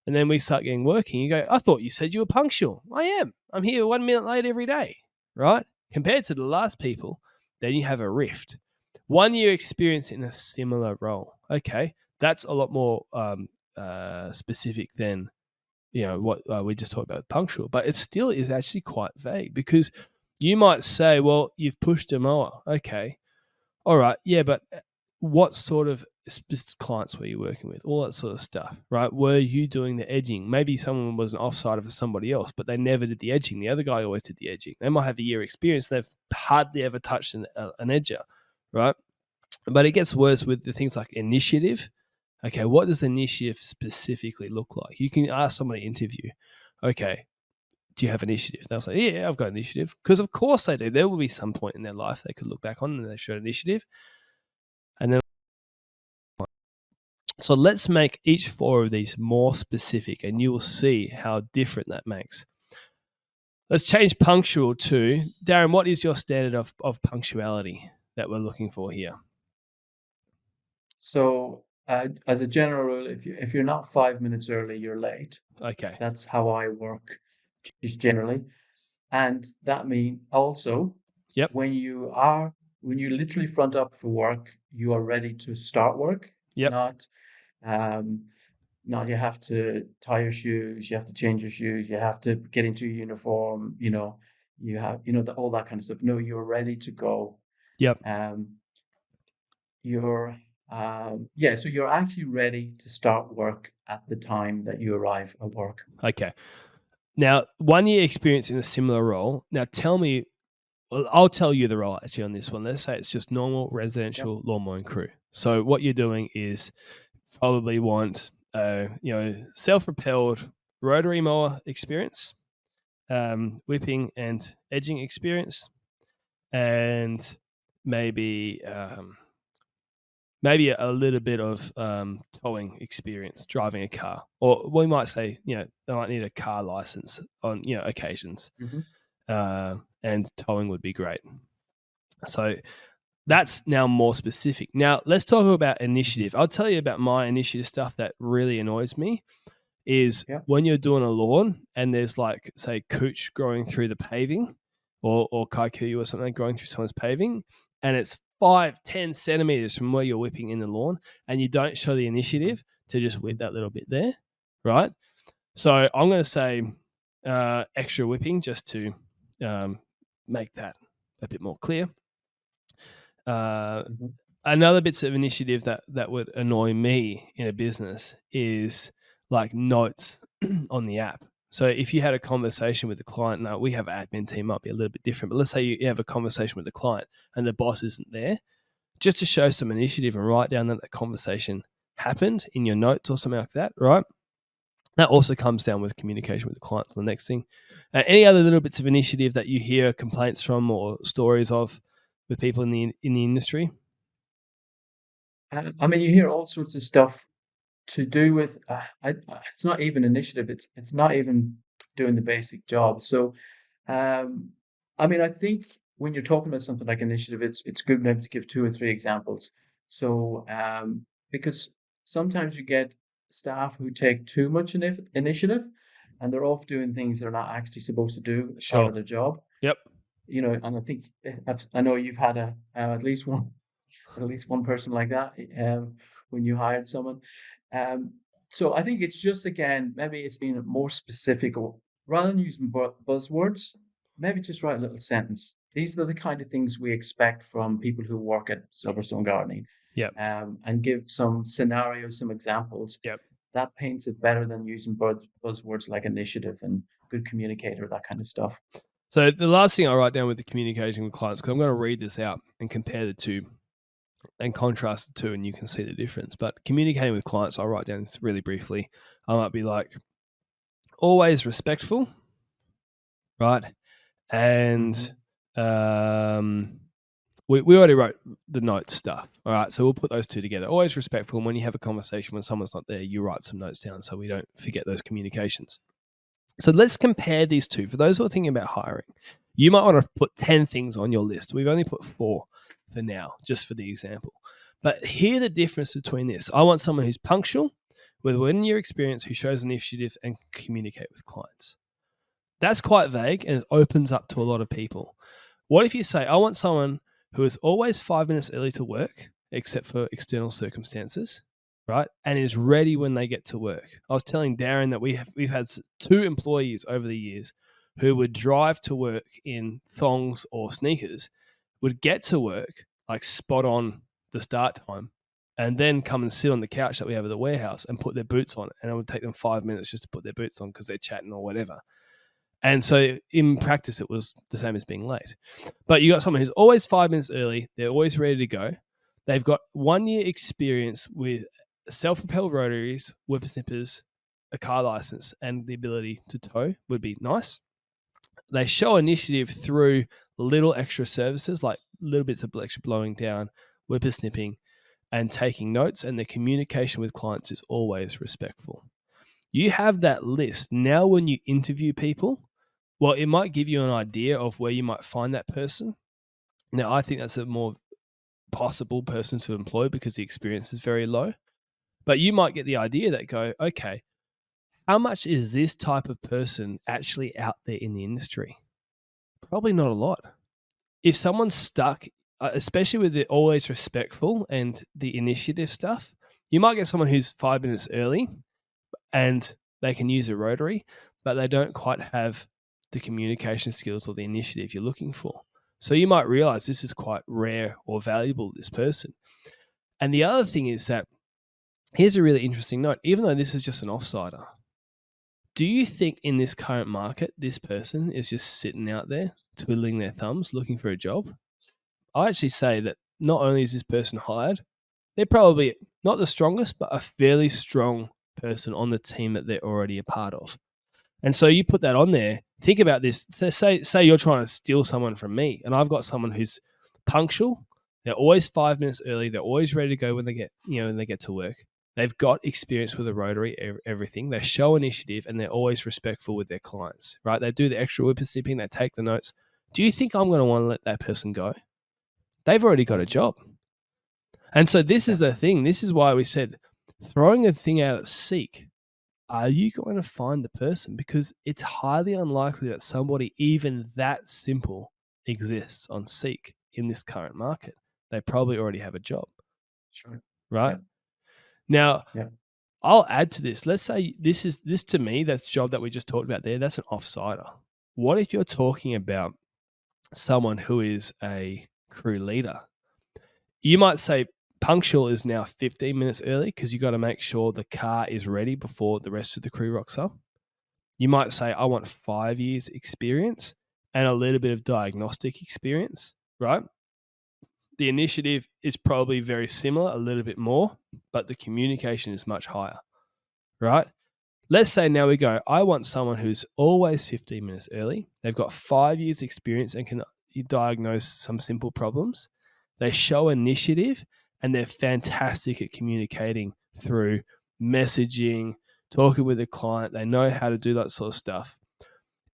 And then we start getting working. You go, I thought you said you were punctual. I am. I'm here 1 minute late every day, right? Compared to the last people, then you have a rift. 1 year experience in a similar role. Okay, that's a lot more specific than what we just talked about punctual, but it still is actually quite vague because you might say, well, you've pushed a mower. Okay, all right, yeah, but what sort of clients were you working with? All that sort of stuff, right? Were you doing the edging? Maybe someone was an offsider for somebody else, but they never did the edging. The other guy always did the edging. They might have a year experience. They've hardly ever touched an edger, right? But it gets worse with the things like initiative. Okay, what does initiative specifically look like? You can ask somebody interview, okay, do you have initiative? They'll say, yeah, I've got initiative. Because of course they do. There will be some point in their life they could look back on and they showed initiative. And then, so let's make each 4 of these more specific and you will see how different that makes. Let's change punctual to, Darren, what is your standard of punctuality that we're looking for here? So as a general rule, if you're not 5 minutes early, you're late. Okay. That's how I work just generally. And that means also Yep. when you literally front up for work, you are ready to start work. Yep. Not you have to tie your shoes, you have to change your shoes, you have to get into your uniform, you have all that kind of stuff. No, you're ready to go. Yep. So you're actually ready to start work at the time that you arrive at work. Okay. Now, 1 year experience in a similar role. Now, tell me, well, I'll tell you the role actually on this one. Let's say it's just normal residential lawn mowing crew. So what you're doing is probably want self-propelled rotary mower experience, whipping and edging experience, and maybe a little bit of towing experience, driving a car, or we might say, they might need a car license on occasions, and towing would be great. So that's now more specific. Now let's talk about initiative. I'll tell you about my initiative stuff that really annoys me is when you're doing a lawn and there's like, say, cooch growing through the paving or kikuyu or something growing through someone's paving, and it's 5-10 centimeters from where you're whipping in the lawn and you don't show the initiative to just whip that little bit there, right? So I'm going to say extra whipping just to make that a bit more clear. Another bits of initiative that would annoy me in a business is like notes on the app. So if you had a conversation with the client, now we have an admin team, might be a little bit different, but let's say you have a conversation with the client and the boss isn't there, just to show some initiative and write down that conversation happened in your notes or something like that, right? That also comes down with communication with the clients. The next thing, any other little bits of initiative that you hear complaints from or stories of with people in the industry? I mean, you hear all sorts of stuff to do with it's not even initiative. It's not even doing the basic job. So, um, I mean, I think when you're talking about something like initiative, it's good maybe to give two or three examples. So, because sometimes you get staff who take too much initiative, and they're off doing things they're not actually supposed to do as part Sure. of their job. Yep. You know, and I think I know you've had at least one person like that when you hired someone. Um, so I think it's just again maybe it's being more specific or rather than using buzzwords, maybe just write a little sentence. These are the kind of things we expect from people who work at Silverstone Gardening, Yep. and give some scenarios, some examples. Yep. That paints it better than using buzzwords like initiative and good communicator, that kind of stuff. So the last thing I write down with the communication with clients, because I'm going to read this out and compare the two and contrast the two, and you can see the difference. But communicating with clients, I'll write down this really briefly. I might be like, always respectful, right? And we already wrote the notes stuff. All right. So we'll put those two together. Always respectful. And when you have a conversation when someone's not there, you write some notes down so we don't forget those communications. So let's compare these two. For those who are thinking about hiring, you might want to put 10 things on your list. We've only put 4 for now, just for the example. But hear the difference between this. I want someone who's punctual, with 1 year experience, who shows initiative and can communicate with clients. That's quite vague and it opens up to a lot of people. What if you say, I want someone who is always 5 minutes early to work, except for external circumstances, right? And is ready when they get to work. I was telling Darren that we've had 2 employees over the years who would drive to work in thongs or sneakers, would get to work like spot on the start time, and then come and sit on the couch that we have at the warehouse and put their boots on. And it would take them 5 minutes just to put their boots on because they're chatting or whatever. And so in practice, it was the same as being late. But you got someone who's always 5 minutes early. They're always ready to go. They've got 1 year experience with self-propelled rotaries, whippersnippers, a car license, and the ability to tow would be nice. They show initiative through little extra services, like little bits of extra blowing down, whippersnipping, and taking notes. And the communication with clients is always respectful. You have that list. Now when you interview people, well, it might give you an idea of where you might find that person. Now, I think that's a more possible person to employ because the experience is very low. But you might get the idea that go, okay, how much is this type of person actually out there in the industry? Probably not a lot. If someone's stuck, especially with the always respectful and the initiative stuff, you might get someone who's 5 minutes early and they can use a rotary, but they don't quite have the communication skills or the initiative you're looking for. So you might realize this is quite rare or valuable, this person. And the other thing is that here's a really interesting note. Even though this is just an offsider, do you think in this current market, this person is just sitting out there twiddling their thumbs looking for a job? I actually say that not only is this person hired, they're probably not the strongest, but a fairly strong person on the team that they're already a part of. And so you put that on there. Think about this. So say you're trying to steal someone from me, and I've got someone who's punctual. They're always 5 minutes early. They're always ready to go when they get to work. They've got experience with a rotary, everything. They show initiative, and they're always respectful with their clients, right? They do the extra whippersnipping. They take the notes. Do you think I'm going to want to let that person go? They've already got a job. And so this is the thing. This is why we said throwing a thing out at Seek, are you going to find the person? Because it's highly unlikely that somebody even that simple exists on Seek in this current market. They probably already have a job. Sure. Right? Yeah. Now, I'll add to this. Let's say this to me, that job that we just talked about there, that's an offsider. What if you're talking about someone who is a crew leader? You might say punctual is now 15 minutes early because you got to make sure the car is ready before the rest of the crew rocks up. You might say, I want 5 years experience and a little bit of diagnostic experience, right? The initiative is probably very similar, a little bit more, but the communication is much higher, right? Let's say now we go, I want someone who's always 15 minutes early. They've got 5 years experience and can you diagnose some simple problems. They show initiative, and they're fantastic at communicating through messaging, talking with the client. They know how to do that sort of stuff.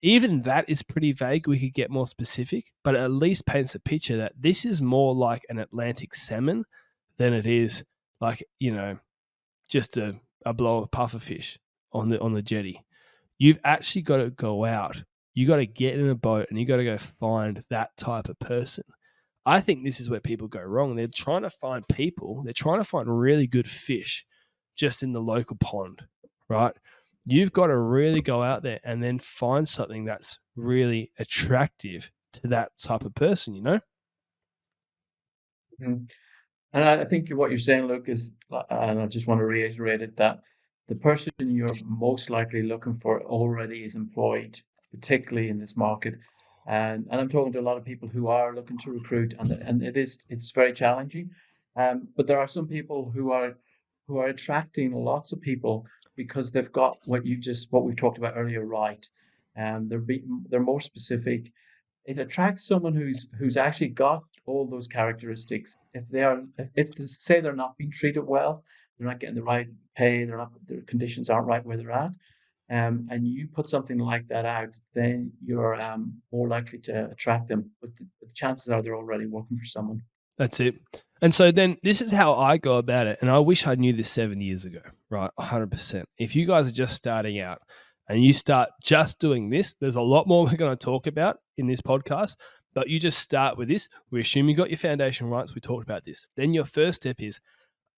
Even that is pretty vague. We could get more specific, but it at least paints a picture that this is more like an Atlantic salmon than it is like, just a blow of puffer fish on the jetty. You've actually got to go out. You got to get in a boat and you got to go find that type of person. I think this is where people go wrong. They're trying to find people. They're trying to find really good fish just in the local pond, right? You've got to really go out there and then find something that's really attractive to that type of person, Mhm. And I think what you're saying, Luke, is, and I just want to reiterate it, that the person you're most likely looking for already is employed, particularly in this market. And I'm talking to a lot of people who are looking to recruit, and it's very challenging. But there are some people who are attracting lots of people because they've got what we talked about earlier, right. They're more specific. It attracts someone who's actually got all those characteristics. If they say they're not being treated well, they're not getting the right pay, their conditions aren't right where they're at, and you put something like that out, then you're more likely to attract them. But the chances are they're already working for someone. That's it. And so then this is how I go about it. And I wish I knew this 7 years ago, right? 100%. If you guys are just starting out and you start just doing this, there's a lot more we're going to talk about in this podcast, but you just start with this. We assume you got your foundation right. So we talked about this. Then your first step is,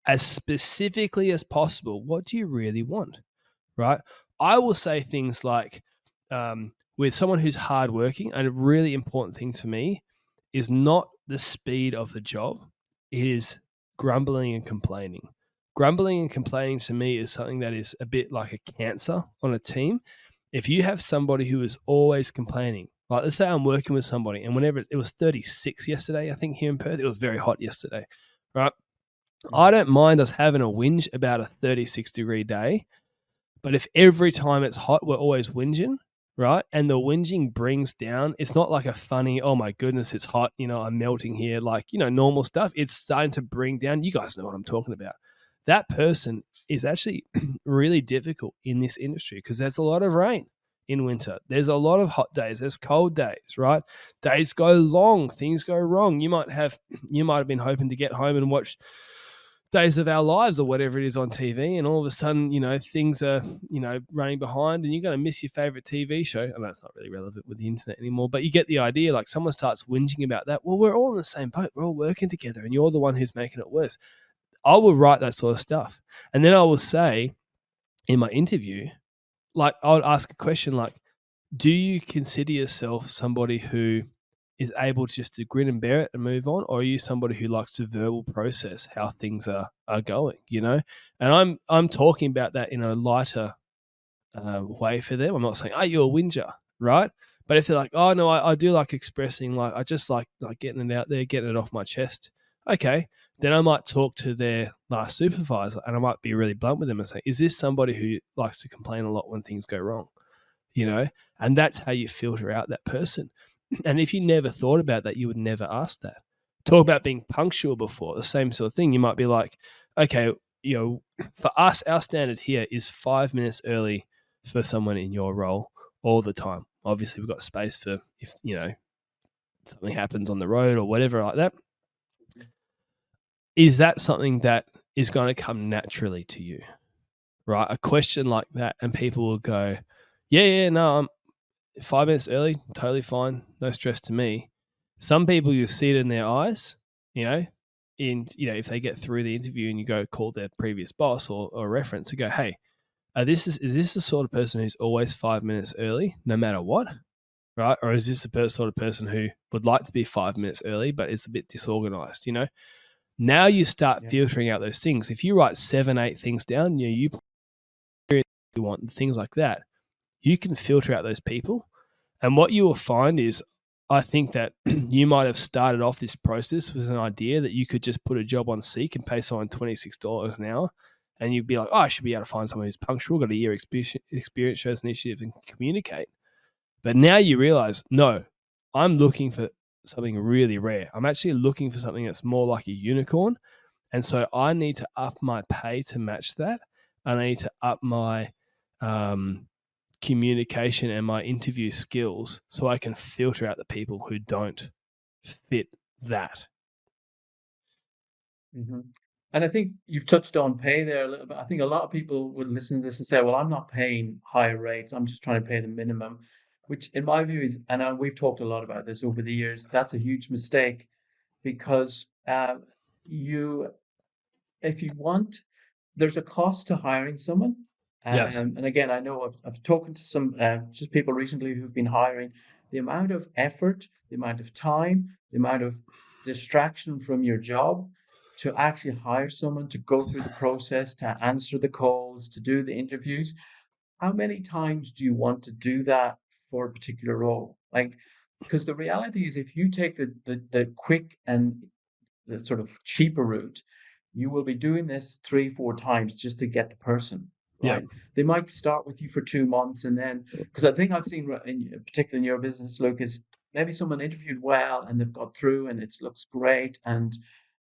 as specifically as possible, what do you really want, right? I will say things like, with someone who's hardworking, and a really important thing to me is not the speed of the job, it is grumbling and complaining. Grumbling and complaining to me is something that is a bit like a cancer on a team. If you have somebody who is always complaining, like let's say I'm working with somebody and whenever it was 36 yesterday, I think here in Perth, it was very hot yesterday, right? I don't mind us having a whinge about a 36-degree day, but if every time it's hot, we're always whinging, right? And the whinging brings down, it's not like a funny, oh my goodness, it's hot, I'm melting here, like, normal stuff. It's starting to bring down, you guys know what I'm talking about. That person is actually really difficult in this industry because there's a lot of rain in winter. There's a lot of hot days. There's cold days, right? Days go long, things go wrong. You might have been hoping to get home and watch Days of Our Lives or whatever it is on TV, and all of a sudden, things are, running behind, and you're going to miss your favorite TV show. And that's not really relevant with the internet anymore, but you get the idea. Like someone starts whinging about that. Well, we're all in the same boat. We're all working together, and you're the one who's making it worse. I will write that sort of stuff, and then I will say in my interview, like I would ask a question like, do you consider yourself somebody who is able just to grin and bear it and move on, or are you somebody who likes to verbal process how things are going? And I'm talking about that in a lighter way for them. I'm not saying, "Oh, you're a whinger," right? But if they're like, "Oh no, I do like expressing, like I just like getting it out there, getting it off my chest," okay, then I might talk to their last supervisor and I might be really blunt with them and say, "Is this somebody who likes to complain a lot when things go wrong?" And that's how you filter out that person. And if you never thought about that, you would never ask that. Talk about being punctual before, the same sort of thing. You might be like, okay, for us, our standard here is 5 minutes early for someone in your role all the time. Obviously, we've got space for if, something happens on the road or whatever like that. Is that something that is going to come naturally to you, right? A question like that, and people will go, yeah, no, I'm 5 minutes early, totally fine, no stress to me. Some people, you see it in their eyes, if they get through the interview and you go call their previous boss or reference and go, hey, is this the sort of person who's always 5 minutes early, no matter what, right? Or is this the sort of person who would like to be 5 minutes early, but is a bit disorganized, Now you start filtering out those things. If you write 7, 8 things down, you want things like that, you can filter out those people. And what you will find is, I think that you might have started off this process with an idea that you could just put a job on Seek and pay someone $26 an hour. And you'd be like, oh, I should be able to find someone who's punctual, got a year experience, shows initiative, and communicate. But now you realize, no, I'm looking for something really rare. I'm actually looking for something that's more like a unicorn. And so I need to up my pay to match that. And I need to up my communication and my interview skills so I can filter out the people who don't fit that. Mhm. And I think you've touched on pay there a little bit. I think a lot of people would listen to this and say, "Well, I'm not paying higher rates. I'm just trying to pay the minimum," which in my view is, and we've talked a lot about this over the years, that's a huge mistake because you, if you want, there's a cost to hiring someone. Yes. And again, I know I've talked to some just people recently who've been hiring. The amount of effort, the amount of time, the amount of distraction from your job to actually hire someone to go through the process, to answer the calls, to do the interviews. How many times do you want to do that for a particular role? Like, because the reality is, if you take the quick and the sort of cheaper route, you will be doing this 3, 4 times just to get the person, Yeah. right? They might start with you for 2 months and then, because I think I've seen particularly in your business, Luke, is maybe someone interviewed well and they've got through and it looks great and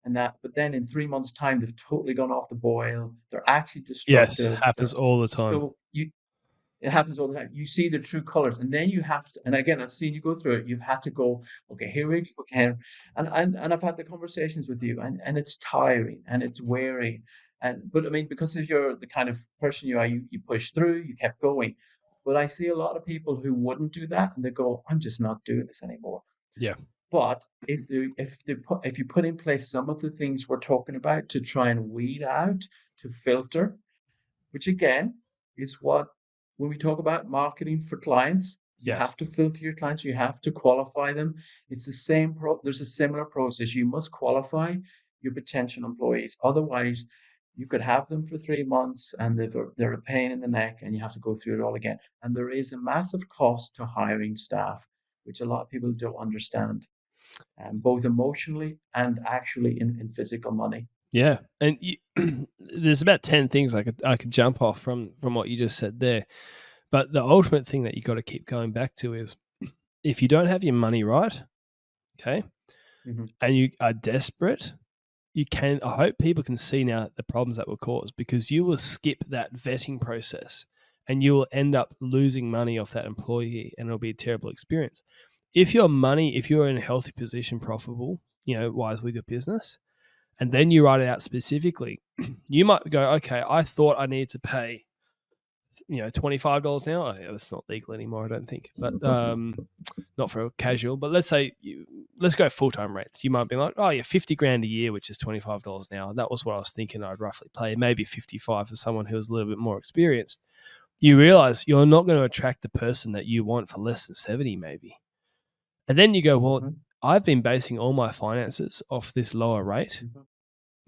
that, but then in 3 months' time, they've totally gone off the boil. They're actually Yes. destructive. Happens They're all the time. so you it happens all the time. You see the true colors, and then you have to. And again, I've seen you go through it. You've had to go, okay, here we go again. And I've had the conversations with you, and it's tiring and it's wearing. And but I mean, because of you're the kind of person you are, you push through, you kept going. But I see a lot of people who wouldn't do that, and they go, I'm just not doing this anymore. Yeah. But if you put in place some of the things we're talking about to try and weed out, to filter, which again is what when we talk about marketing for clients, you Yes. have to filter your clients, you have to qualify them. It's the same there's a similar process. You must qualify your potential employees. Otherwise, you could have them for 3 months and they're a pain in the neck and you have to go through it all again. And there is a massive cost to hiring staff, which a lot of people don't understand, both emotionally and actually in physical money. Yeah. And there's about 10 things I could jump off from what you just said there. But the ultimate thing that you got to keep going back to is if you don't have your money right, okay, Hmm. and you are desperate, I hope people can see now the problems that will cause because you will skip that vetting process and you will end up losing money off that employee and it'll be a terrible experience. If you're in a healthy position, profitable, wise with your business, and then you write it out specifically, you might go, okay, I thought I needed to pay, $25 an hour. Yeah, that's not legal anymore, I don't think, but not for a casual. But let's go full time rates. You might be like, oh yeah, 50 grand a year, which is $25 an hour. That was what I was thinking I'd roughly pay, maybe 55 for someone who was a little bit more experienced. You realize you're not going to attract the person that you want for less than 70, maybe. And then you go, well, Hmm. I've been basing all my finances off this lower rate. Hmm.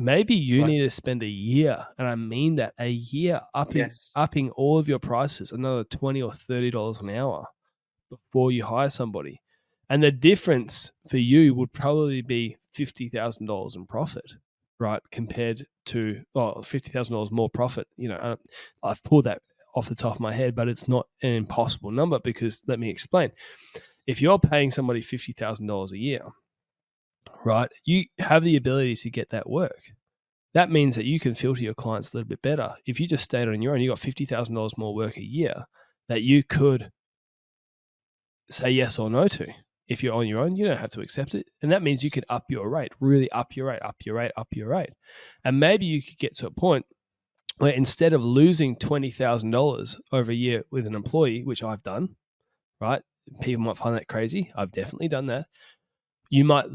Maybe you Right. need to spend a year, and I mean that, a year Yes. upping all of your prices another $20 or $30 an hour before you hire somebody. And the difference for you would probably be $50,000 in profit, right? Compared to, $50,000 more profit. I've pulled that off the top of my head, but it's not an impossible number because let me explain. If you're paying somebody $50,000 a year, right, you have the ability to get that work. That means that you can filter your clients a little bit better. If you just stayed on your own, you got $50,000 more work a year that you could say yes or no to. If you're on your own, you don't have to accept it. And that means you can up your rate, really up your rate, up your rate, up your rate. And maybe you could get to a point where instead of losing $20,000 over a year with an employee, which I've done, right? People might find that crazy. I've definitely done that. You might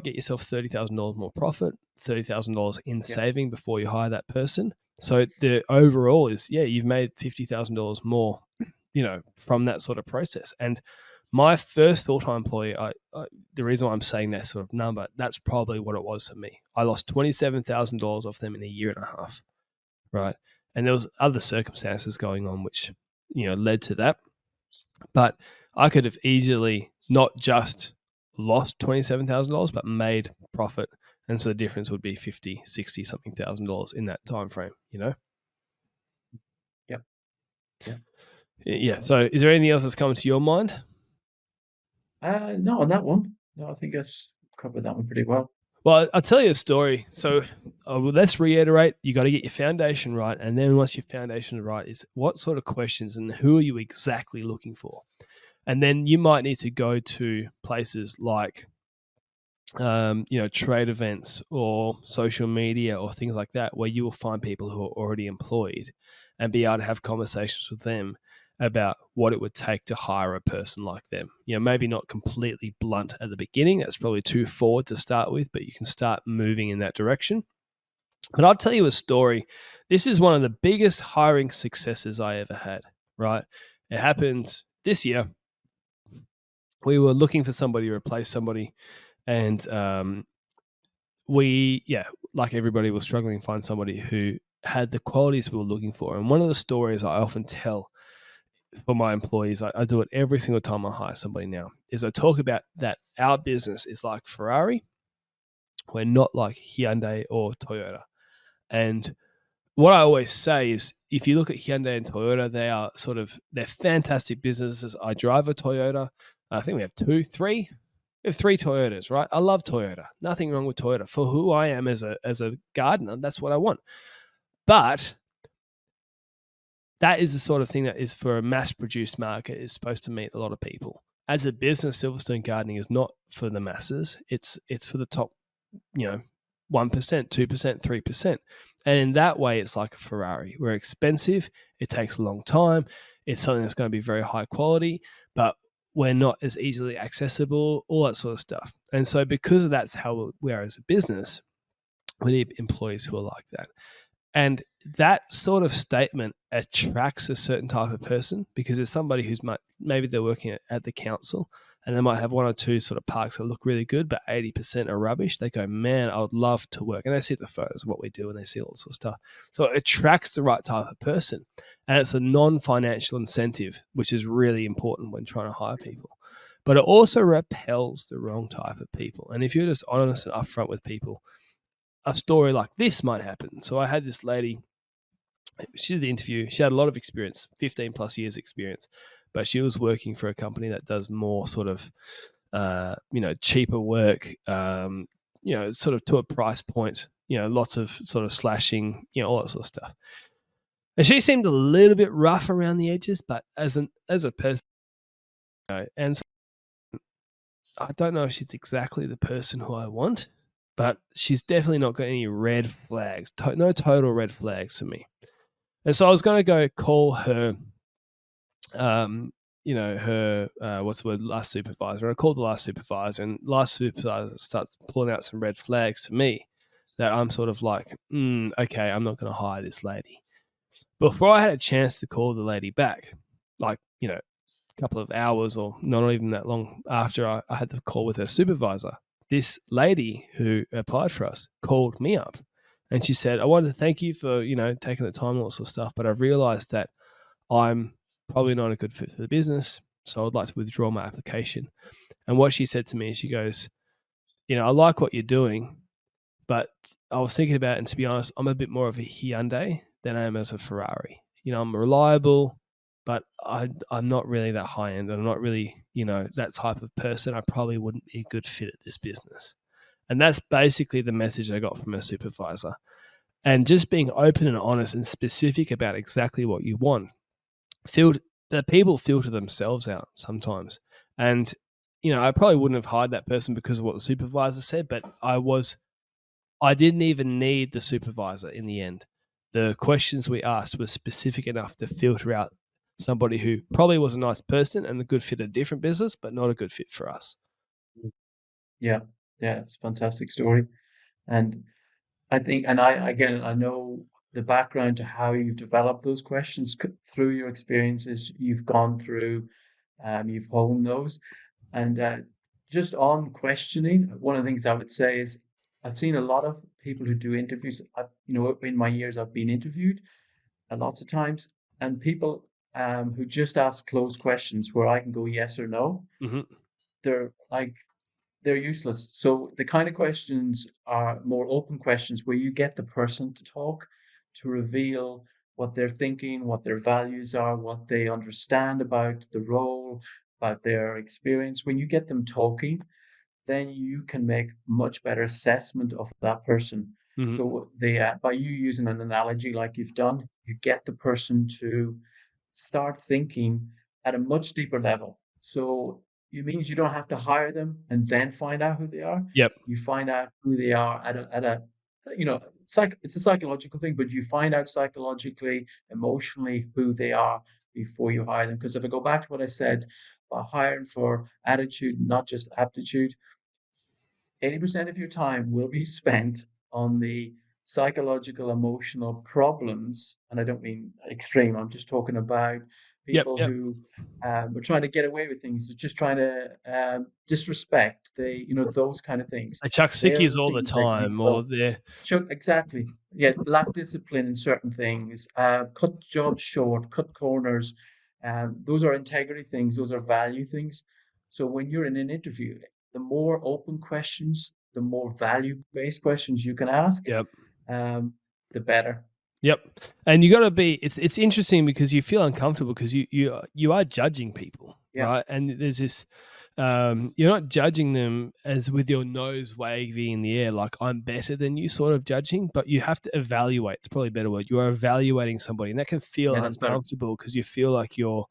get yourself $30,000 more profit, $30,000 in Yeah. saving before you hire that person. So the overall is, yeah, you've made $50,000 more, from that sort of process. And my first full-time employee, the reason why I'm saying that sort of number, that's probably what it was for me. I lost $27,000 off them in a year and a half, right? And there was other circumstances going on which, led to that. But I could have easily not just lost $27,000, but made profit. And so the difference would be 50, 60 something $1,000 in that time frame. Yeah. Yeah. Yeah. So is there anything else that's coming to your mind? No, on that one. No, I think that's covered that one pretty well. Well, I'll tell you a story. So let's reiterate: you got to get your foundation right, and then once your foundation is right, is what sort of questions and who are you exactly looking for, and then you might need to go to places like trade events or social media or things like that, where you will find people who are already employed and be able to have conversations with them about what it would take to hire a person like them. Maybe not completely blunt at the beginning. That's probably too forward to start with, but you can start moving in that direction. But I'll tell you a story. This is one of the biggest hiring successes I ever had, right? It happened this year. We were looking for somebody to replace somebody, and like everybody, was struggling to find somebody who had the qualities we were looking for. And one of the stories I often tell for my employees, I do it every single time I hire somebody now, is I talk about that our business is like Ferrari. We're not like Hyundai or Toyota. And what I always say is, if you look at Hyundai and Toyota, they're fantastic businesses. I drive a Toyota. I think we have three. We have three Toyotas, right? I love Toyota. Nothing wrong with Toyota. For who I am as a gardener, that's what I want. But that is the sort of thing that is for a mass-produced market, is supposed to meet a lot of people. As a business, Silverstone Gardening is not for the masses. It's for the top, 1%, 2%, 3%. And in that way, it's like a Ferrari. We're expensive. It takes a long time. It's something that's going to be very high quality, but we're not as easily accessible, all that sort of stuff. And so because that's how we are as a business, we need employees who are like that. And that sort of statement attracts a certain type of person, because it's somebody who's maybe they're working at the council and they might have one or two sort of parks that look really good, but 80% are rubbish. They go, man, I would love to work. And they see the photos of what we do and they see all sorts of stuff. So it attracts the right type of person. And it's a non-financial incentive, which is really important when trying to hire people. But it also repels the wrong type of people. And if you're just honest and upfront with people, a story like this might happen. So I had this lady, she did the interview. She had a lot of experience, 15 plus years experience, but she was working for a company that does more sort of, cheaper work, sort of to a price point, lots of sort of slashing, all that sort of stuff. And she seemed a little bit rough around the edges, but as a person, and so I don't know if she's exactly the person who I want, but she's definitely not got any red flags, no total red flags for me. And so I was going to go call her, her, what's the word, last supervisor. I called the last supervisor, and last supervisor starts pulling out some red flags to me that I'm sort of like, okay, I'm not going to hire this lady. Before I had a chance to call the lady back, like, a couple of hours or not even that long after I had the call with her supervisor, this lady who applied for us called me up, and she said, I wanted to thank you for, taking the time and all that sort of stuff, but I've realized that I'm probably not a good fit for the business, so I'd like to withdraw my application. And what she said to me, she goes, I like what you're doing, but I was thinking about it, and to be honest, I'm a bit more of a Hyundai than I am as a Ferrari. I'm reliable, but I'm not really that high end. I'm not really, that type of person. I probably wouldn't be a good fit at this business. And that's basically the message I got from a supervisor. And just being open and honest and specific about exactly what you want. The people filter themselves out sometimes. And, I probably wouldn't have hired that person because of what the supervisor said, but I didn't even need the supervisor in the end. The questions we asked were specific enough to filter out somebody who probably was a nice person and a good fit at a different business, but not a good fit for us. Yeah, yeah, it's a fantastic story. And I think, and I know the background to how you've developed those questions through your experiences you've gone through, you've honed those. And just on questioning, one of the things I would say is I've seen a lot of people who do interviews. In my years, I've been interviewed lots of times, and people who just ask closed questions where I can go yes or no, Hmm. they're like they're useless. So the kind of questions are more open questions where you get the person to talk, to reveal what they're thinking, what their values are, what they understand about the role, about their experience. When you get them talking, then you can make much better assessment of that person. Mhm. So by you using an analogy like you've done, you get the person to start thinking at a much deeper level. So it means you don't have to hire them and then find out who they are. Yep. You find out who they are at a you know, it's a psychological thing, but you find out psychologically, emotionally who they are before you hire them. Because if I go back to what I said about hiring for attitude, not just aptitude, 80% of your time will be spent on the psychological, emotional problems, and I don't mean extreme, I'm just talking about Yep. people Yep. who, are trying to get away with things, they're just trying to, disrespect, those kind of things. They chuck They are sickies the all the things that you time, or will. they're Sure, exactly. Yes, lack discipline in certain things, cut jobs short, cut corners. Those are integrity things, those are value things. So when you're in an interview, the more open questions, the more value-based questions you can ask, yep. um, the better. Yep. And you got to be. It's interesting because you feel uncomfortable because you are judging people, Yeah, right? And there's this. You're not judging them as with your nose waving in the air, like I'm better than you, sort of judging. But you have to evaluate. It's probably a better word. You are evaluating somebody, and that can feel yeah, that's better. uncomfortable because you feel like you're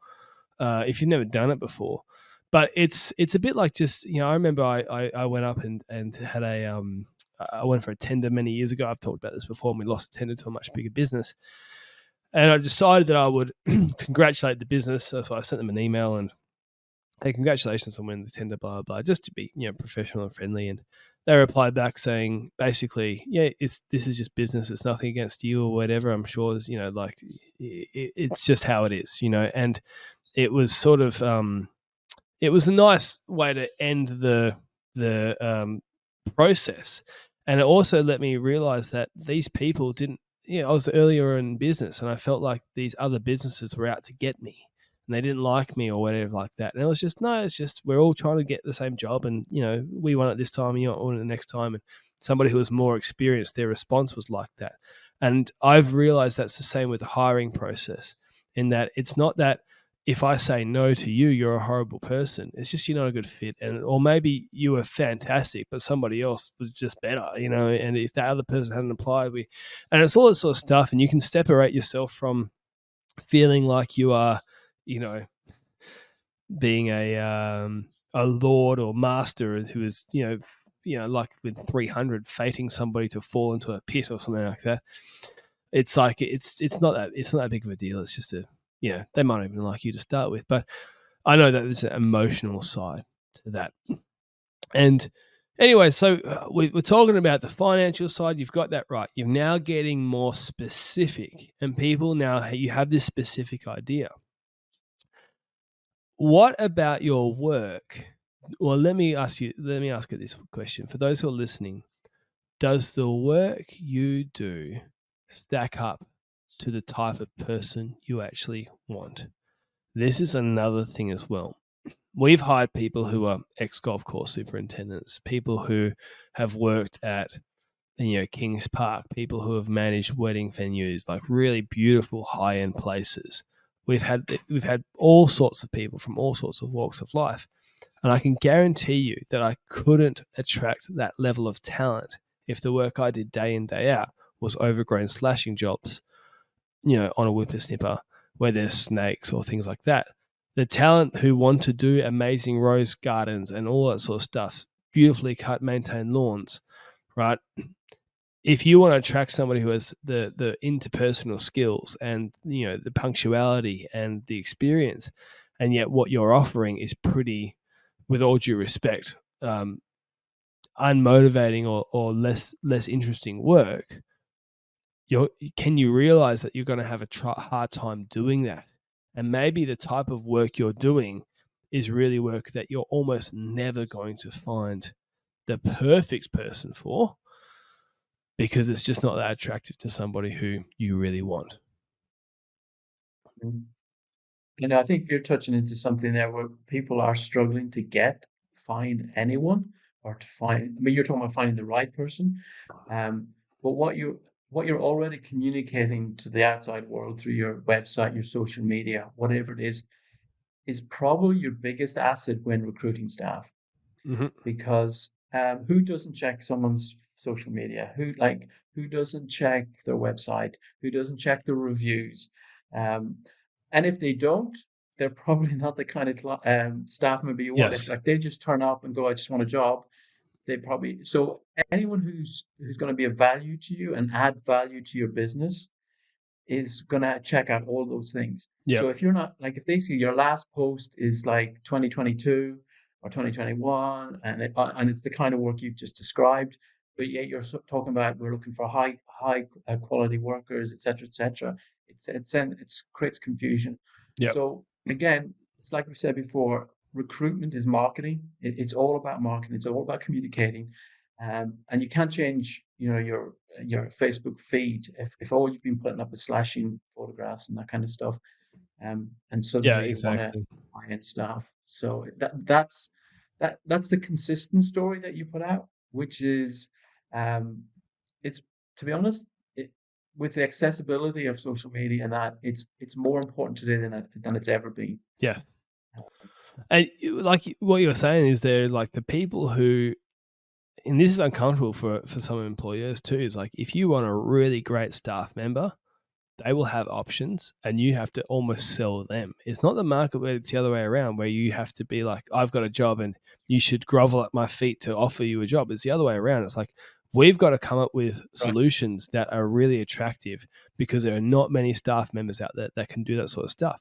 if you've never done it before. But it's a bit like just I remember I went up and had I went for a tender many years ago. I've talked about this before, and we lost a tender to a much bigger business. And I decided that I would congratulate the business. So I sent them an email and, hey, congratulations on winning the tender, blah, blah, blah, just to be, professional and friendly. And they replied back saying, basically, yeah, this is just business. It's nothing against you or whatever. I'm sure, like it's just how it is, and it was sort of, it was a nice way to end the process, and it also let me realize that these people didn't. I was earlier in business, and I felt like these other businesses were out to get me, and they didn't like me or whatever like that. And it was just no, it's just we're all trying to get the same job, and we want it this time, and you want it the next time. And somebody who was more experienced, their response was like that. And I've realized that's the same with the hiring process, in that it's not that if I say no to you, you're a horrible person. It's just you're not a good fit, or maybe you were fantastic, but somebody else was just better, And if that other person hadn't applied, and it's all this sort of stuff, and you can separate yourself from feeling like you are, you know, being a lord or master who is, like with 300, fating somebody to fall into a pit or something like that. It's like it's not that big of a deal. It's just they might not even like you to start with, but I know that there's an emotional side to that. And anyway, so we're talking about the financial side. You've got that right. You're now getting more specific, and people now you have this specific idea. What about your work? Well, let me ask you this question for those who are listening. Does the work you do stack up to the type of person you actually want? This is another thing as well. We've hired people who are ex-golf course superintendents, people who have worked at Kings Park, people who have managed wedding venues, like really beautiful high-end places. We've had all sorts of people from all sorts of walks of life. And I can guarantee you that I couldn't attract that level of talent if the work I did day in, day out was overgrown slashing jobs, on a whippersnipper where there's snakes or things like that. The talent who want to do amazing rose gardens and all that sort of stuff, beautifully maintained lawns, right? If you want to attract somebody who has the interpersonal skills and the punctuality and the experience, and yet what you're offering is pretty, with all due respect, unmotivating or less interesting work, can you realize that you're going to have a hard time doing that? And maybe the type of work you're doing is really work that you're almost never going to find the perfect person for, because it's just not that attractive to somebody who you really want. Mm. I think you're touching into something there where people are struggling to find anyone or to find, I mean, you're talking about finding the right person. But what you're already communicating to the outside world through your website, your social media, whatever it is probably your biggest asset when recruiting staff. Hmm. because who doesn't check someone's social media? Who doesn't check their website? Who doesn't check the reviews? Um, and if they don't, they're probably not the kind of staff member you want. If Yes. like they just turn up and go, I just want a job, they probably so anyone who's going to be of value to you and add value to your business is gonna check out all those things. Yep. So if you're not like if they see your last post is like 2022 or 2021 and it's the kind of work you've just described, but yet you're talking about we're looking for high quality workers, etc., it's creates confusion. Yep. So again, it's like we said before, recruitment is marketing. It's all about marketing. It's all about communicating, and you can't change, your Facebook feed if all you've been putting up is slashing photographs and that kind of stuff, and Yeah. suddenly you want to Exactly. hire in staff. So that's the consistent story that you put out, which is, um, it's to be honest, it, with the accessibility of social media and that, it's more important today than it's ever been. Yeah. And like what you were saying is there like the people who, and this is uncomfortable for some employers too, is like if you want a really great staff member, they will have options and you have to almost sell them. It's not the market where it's the other way around, where you have to be like, I've got a job and you should grovel at my feet to offer you a job. It's the other way around. It's like, we've got to come up with Right. solutions that are really attractive because there are not many staff members out there that can do that sort of stuff.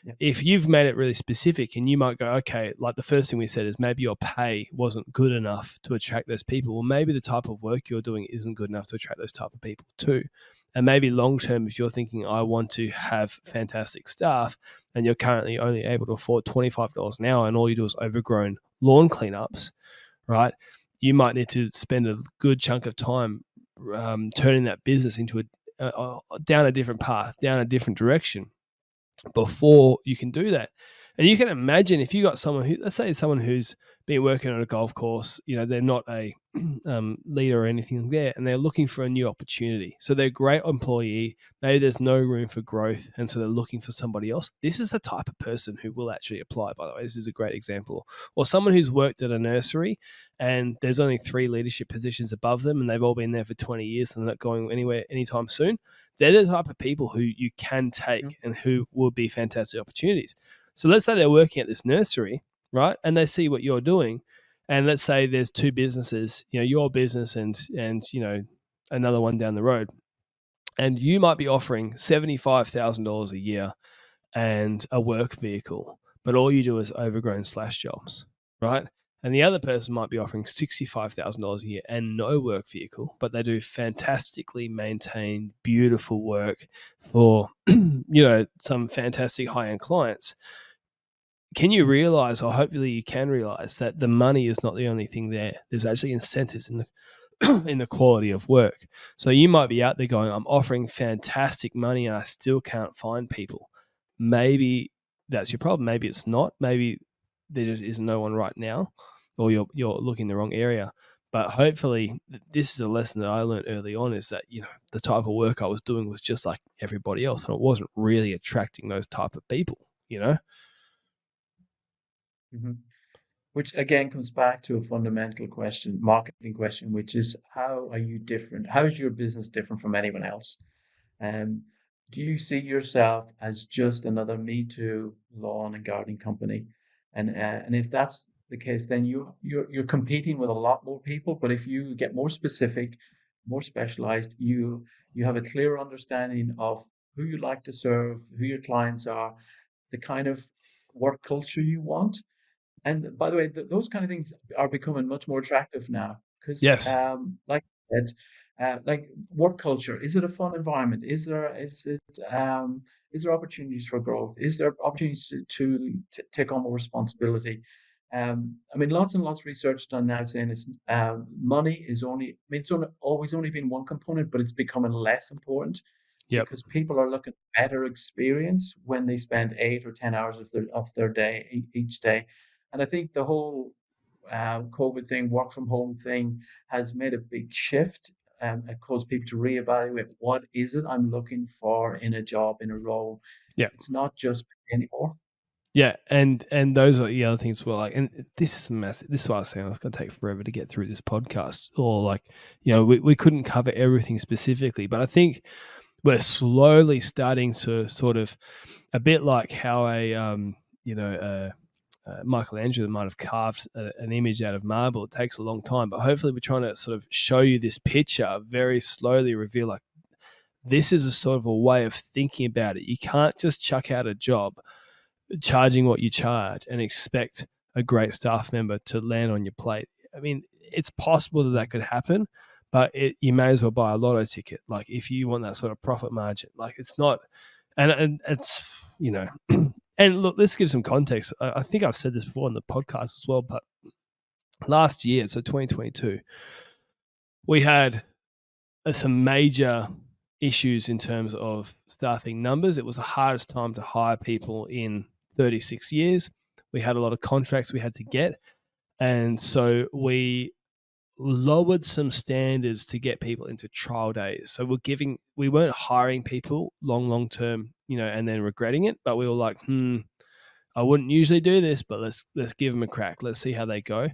Yeah. If you've made it really specific and you might go, okay, like the first thing we said is maybe your pay wasn't good enough to attract those people. Well, maybe the type of work you're doing isn't good enough to attract those type of people too. And maybe long term, if you're thinking, I want to have fantastic staff and you're currently only able to afford $25 an hour and all you do is overgrown lawn cleanups, right? You might need to spend a good chunk of time turning that business into down a different path, down a different direction before you can do that. And you can imagine if you got someone who, let's say, someone who's been working on a golf course, they're not a leader or anything there, and they're looking for a new opportunity. So they're a great employee. Maybe there's no room for growth, and so they're looking for somebody else. This is the type of person who will actually apply, by the way. This is a great example. Or someone who's worked at a nursery and there's only 3 leadership positions above them, and they've all been there for 20 years and they're not going anywhere anytime soon. They're the type of people who you can take and who will be fantastic opportunities. So let's say they're working at this nursery, right? And they see what you're doing. And let's say there's 2 businesses, your business and another one down the road. And you might be offering $75,000 a year and a work vehicle, but all you do is overgrown slash jobs, right? And the other person might be offering $65,000 a year and no work vehicle, but they do fantastically maintained, beautiful work for, some fantastic high end clients. Can you realize, or hopefully you can realize, that the money is not the only thing there? There's actually incentives in the in the quality of work. So you might be out there going, I'm offering fantastic money and I still can't find people. Maybe that's your problem. Maybe it's not. Maybe there just isn't no one right now, or you're looking in the wrong area. But hopefully this is a lesson that I learned early on, is that, the type of work I was doing was just like everybody else, and it wasn't really attracting those type of people. Mhm. Which again comes back to a fundamental question, marketing question, which is how are you different? How is your business different from anyone else? Um, do you see yourself as just another Me Too lawn and gardening company? And if that's the case, then you're competing with a lot more people. But if you get more specific, more specialized, you have a clear understanding of who you like to serve, who your clients are, the kind of work culture you want. And by the way, those kind of things are becoming much more attractive now because, Yes. like I said, like work culture, is it a fun environment? Is there opportunities for growth? Is there opportunities to take on more responsibility? I mean, lots and lots of research done now saying it's money is only, I mean, always only been one component, but it's becoming less important Yep. because people are looking at better experience when they spend 8 or 10 hours of their day each day. And I think the whole COVID thing, work from home thing, has made a big shift. It caused people to reevaluate what is it I'm looking for in a job, in a role. Yep. It's not just anymore. Yeah, and those are the other things as well. Like, and this is massive. This is why I was saying it's going to take forever to get through this podcast, or like, we couldn't cover everything specifically, but I think we're slowly starting to sort of, a bit like how Michelangelo might have carved an image out of marble. It takes a long time, but hopefully we're trying to sort of show you this picture, very slowly reveal like this is a sort of a way of thinking about it. You can't just chuck out a job charging what you charge and expect a great staff member to land on your plate. I mean, it's possible that could happen, but you may as well buy a lotto ticket. Like, if you want that sort of profit margin, like, it's not, and it's, and look, let's give some context. I think I've said this before on the podcast as well, but last year, so 2022, we had some major issues in terms of staffing numbers. It was the hardest time to hire people in 36 years. We had a lot of contracts we had to get. And so we lowered some standards to get people into trial days. So we weren't hiring people long term, and then regretting it, but we were like, I wouldn't usually do this, but let's give them a crack. Let's see how they go.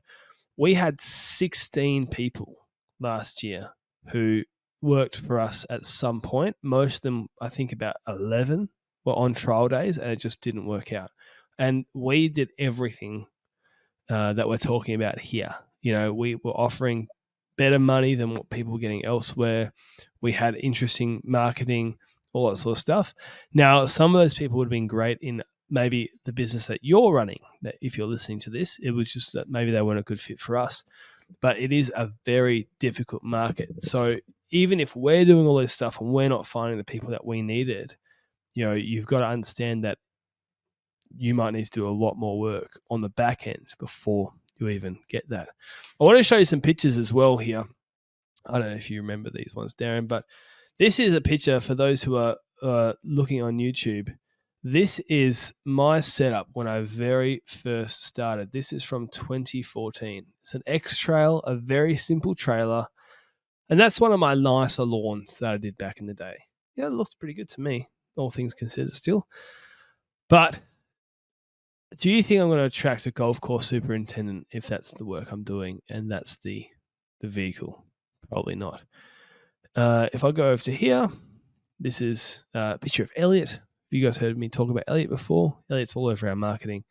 We had 16 people last year who worked for us at some point. Most of them, I think about 11, were on trial days, and it just didn't work out. And we did everything that we're talking about here. We were offering better money than what people were getting elsewhere. We had interesting marketing, all that sort of stuff. Now, some of those people would have been great in maybe the business that you're running, that if you're listening to this, it was just that maybe they weren't a good fit for us. But it is a very difficult market. So even if we're doing all this stuff and we're not finding the people that we needed, you've got to understand that you might need to do a lot more work on the back end before you even get that. I want to show you some pictures as well here. I don't know if you remember these ones, Darren, but this is a picture for those who are looking on YouTube. This is my setup when I very first started. This is from 2014. It's an X-Trail, a very simple trailer. And that's one of my nicer lawns that I did back in the day. Yeah, it looks pretty good to me, all things considered still. But do you think I'm going to attract a golf course superintendent if that's the work I'm doing and that's the vehicle? Probably not. If I go over to here, this is a picture of Elliot. You guys heard me talk about Elliot before. Elliot's all over our marketing.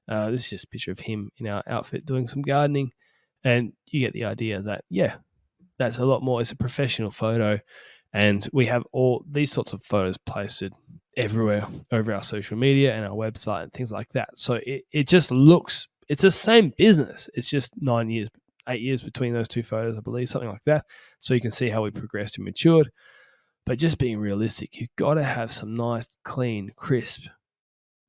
This is just a picture of him in our outfit doing some gardening. And you get the idea that, yeah, that's a lot more. It's a professional photo. And we have all these sorts of photos posted everywhere over our social media and our website and things like that. So it just looks, it's the same business. It's just 8 years between those two photos, I believe, something like that. So you can see how we progressed and matured. But just being realistic, you've got to have some nice, clean, crisp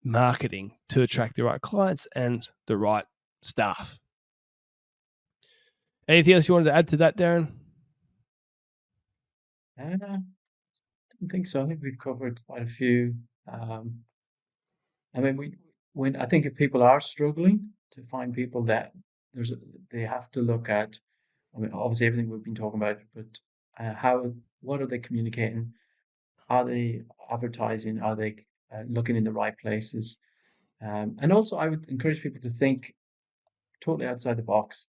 marketing to attract the right clients and the right staff. Anything else you wanted to add to that, Darren? I don't think so. I think we've covered quite a few. I mean, when I think if people are struggling to find people, that they have to look at. I mean, obviously everything we've been talking about, but what are they communicating? Are they advertising? Are they looking in the right places? And also, I would encourage people to think totally outside the box.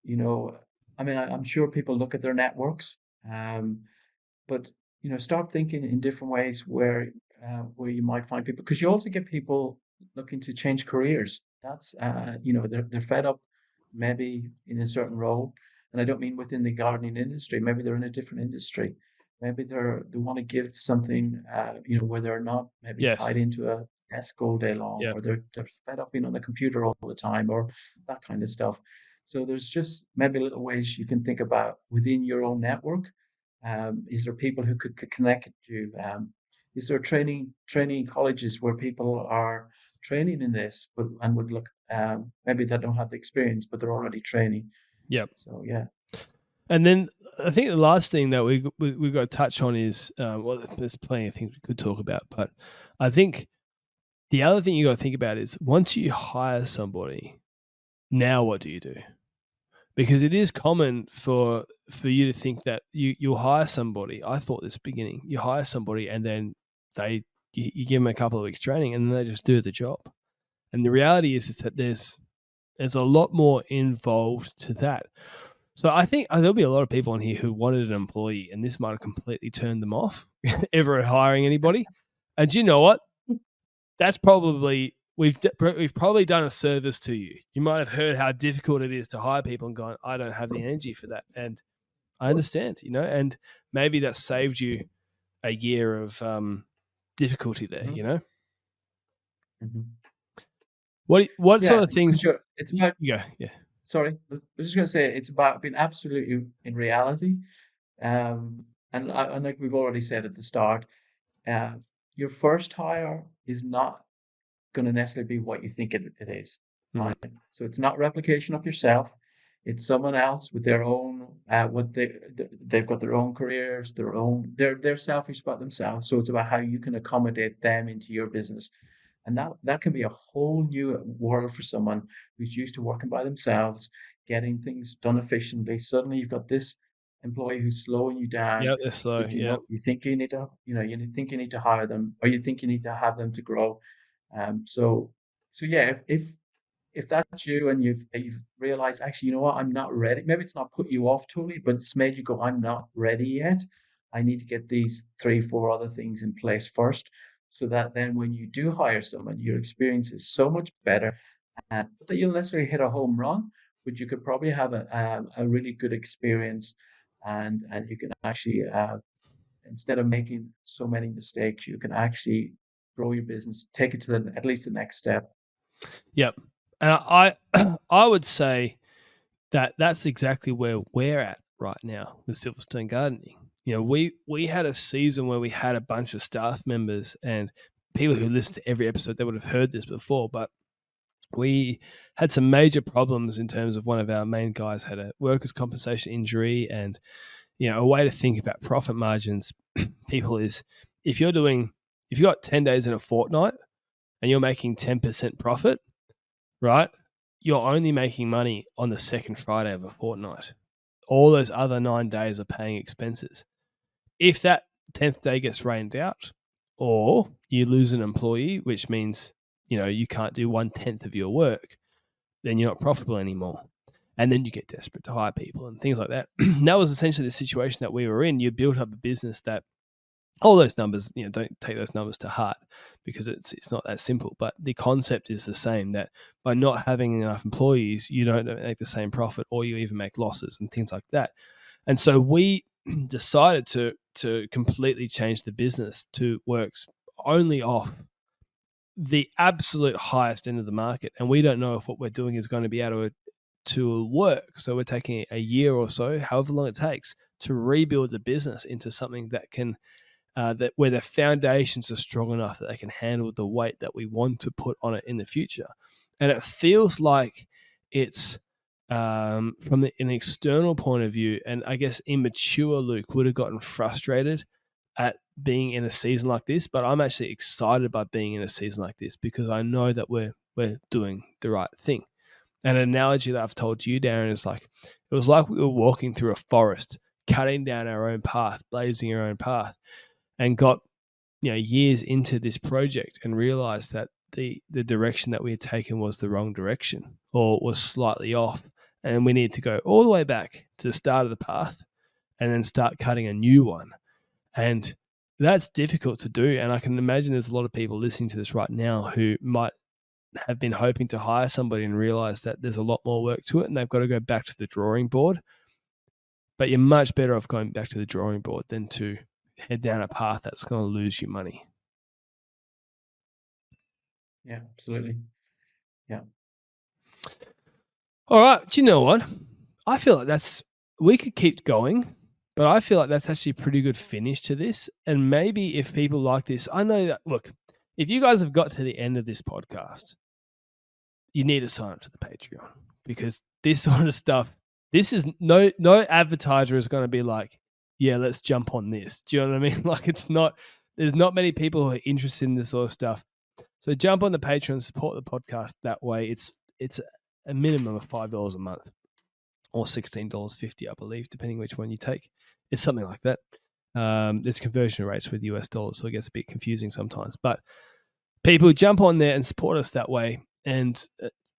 You know, I mean, I'm sure people look at their networks, um, but start thinking in different ways where you might find people, because you also get people looking to change careers. That's they're fed up maybe in a certain role, and I don't mean within the gardening industry. Maybe they're in a different industry. Maybe they want to give something where they're not maybe Yes. tied into a desk all day long, Yeah. or they're fed up being on the computer all the time, or that kind of stuff. So there's just maybe little ways you can think about within your own network. Is there people who could connect you? Is there training colleges where people are training in this, but and would look maybe they don't have the experience, but they're already training. Yep. So yeah. And then I think the last thing that we've got to touch on is, well, there's plenty of things we could talk about, but I think the other thing you got to think about is once you hire somebody, now what do you do? Because it is common for you to think that you'll hire somebody. I thought this beginning, you hire somebody and then they you give them a couple of weeks training and then they just do the job. And the reality is that there's a lot more involved to that. So I think there'll be a lot of people in here who wanted an employee, and this might have completely turned them off ever hiring anybody. And you know what? That's probably we've probably done a service to you. You might have heard how difficult it is to hire people and gone, I don't have the energy for that. And I understand, and maybe that saved you a year of difficulty there, Mm-hmm. What Yeah, sort of things? sure. It's about, You go, yeah. sorry, I was just going to say it's about being absolutely in reality. And like we've already said at the start, uh, your first hire is not going to necessarily be what you think it is. Mm. So it's not replication of yourself. It's someone else with their own what they've got their own careers, they're selfish about themselves. So it's about how you can accommodate them into your business. And that can be a whole new world for someone who's used to working by themselves, getting things done efficiently. Suddenly you've got this employee who's slowing you down, Yeah, they're slow. but Yeah. you think you need to, think you need to hire them, or you think you need to have them to grow. So yeah, if that's you and you've realized, actually, you know what, I'm not ready. Maybe it's not put you off totally, but it's made you go, I'm not ready yet. I need to get these 3, 4 other things in place first, so that then when you do hire someone, your experience is so much better, and not that you'll necessarily hit a home run, but you could probably have a really good experience, and you can actually instead of making so many mistakes, you can actually grow your business, take it to at least the next step. Yep. And I would say that that's exactly where we're at right now with Silverstone Gardening. We had a season where we had a bunch of staff members, and people who listen to every episode, they would have heard this before, but we had some major problems in terms of one of our main guys had a workers' compensation injury. And a way to think about profit margins, people, is if you've got 10 days in a fortnight and you're making 10% profit, right? You're only making money on the second Friday of a fortnight. All those other 9 days are paying expenses. If that 10th day gets rained out, or you lose an employee, which means you can't do 1/10 of your work, then you're not profitable anymore. And then you get desperate to hire people and things like that. That was essentially the situation that we were in. You built up a business that all those numbers, don't take those numbers to heart, because it's not that simple. But the concept is the same, that by not having enough employees, you don't make the same profit, or you even make losses and things like that. And so we decided to completely change the business to works only off the absolute highest end of the market. And we don't know if what we're doing is going to be able to work. So we're taking a year or so, however long it takes, to rebuild the business into something that can where the foundations are strong enough that they can handle the weight that we want to put on it in the future. And it feels like it's from an external point of view, and I guess immature Luke would have gotten frustrated at being in a season like this, but I'm actually excited by being in a season like this, because I know that we're doing the right thing. And an analogy that I've told you, Darren, is like, it was like we were walking through a forest, cutting down our own path, blazing our own path, and got years into this project and realized that the direction that we had taken was the wrong direction, or was slightly off, and we needed to go all the way back to the start of the path and then start cutting a new one. And that's difficult to do. And I can imagine there's a lot of people listening to this right now who might have been hoping to hire somebody and realize that there's a lot more work to it and they've got to go back to the drawing board. But you're much better off going back to the drawing board than to head down a path that's going to lose you money. Yeah, absolutely. Yeah. All right. Do you know what? I feel like we could keep going, but I feel like that's actually a pretty good finish to this. And maybe if people like this, I know that, look, if you guys have got to the end of this podcast, you need to sign up to the Patreon, because this sort of stuff, this is no advertiser is going to be like, yeah, let's jump on this. Do you know what I mean? Like, there's not many people who are interested in this sort of stuff. So jump on the Patreon, support the podcast that way. It's a minimum of $5 a month, or $16.50, I believe, depending which one you take. It's something like that. There's conversion rates with US dollars, so it gets a bit confusing sometimes. But people jump on there and support us that way. And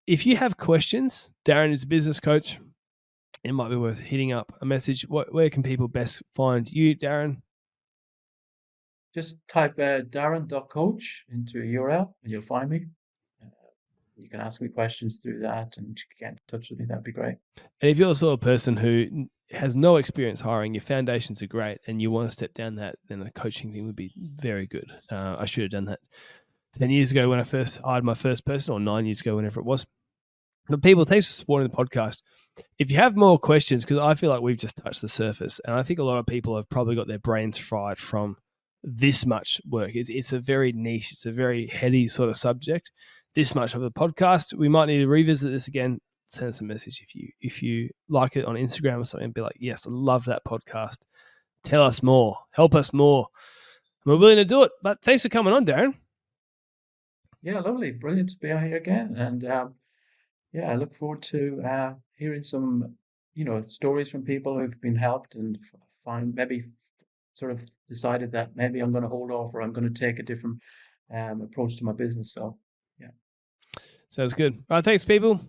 if you have questions, Darren is a business coach. It might be worth hitting up a message. Where can people best find you, Darren? Just type darren.coach into a URL and you'll find me. You can ask me questions through that and get in touch with me. That'd be great. And if you're the sort of person who has no experience hiring, your foundations are great, and you want to step down that, then a coaching thing would be very good. I should have done that 10 years ago when I first hired my first person, or 9 years ago, whenever it was. But people, thanks for supporting the podcast. If you have more questions, because I feel like we've just touched the surface, and I think a lot of people have probably got their brains fried from this much work. It's a very niche, it's a very heady sort of subject. This much of the podcast, we might need to revisit this again. Send us a message if you like it on Instagram or something. Be like, yes, I love that podcast. Tell us more. Help us more. We're willing to do it. But thanks for coming on, Darren. Yeah, lovely, brilliant to be out here again. And I look forward to hearing some, stories from people who've been helped and find maybe sort of decided that maybe I'm going to hold off or I'm going to take a different approach to my business. So, yeah. Sounds good. All right, thanks, people.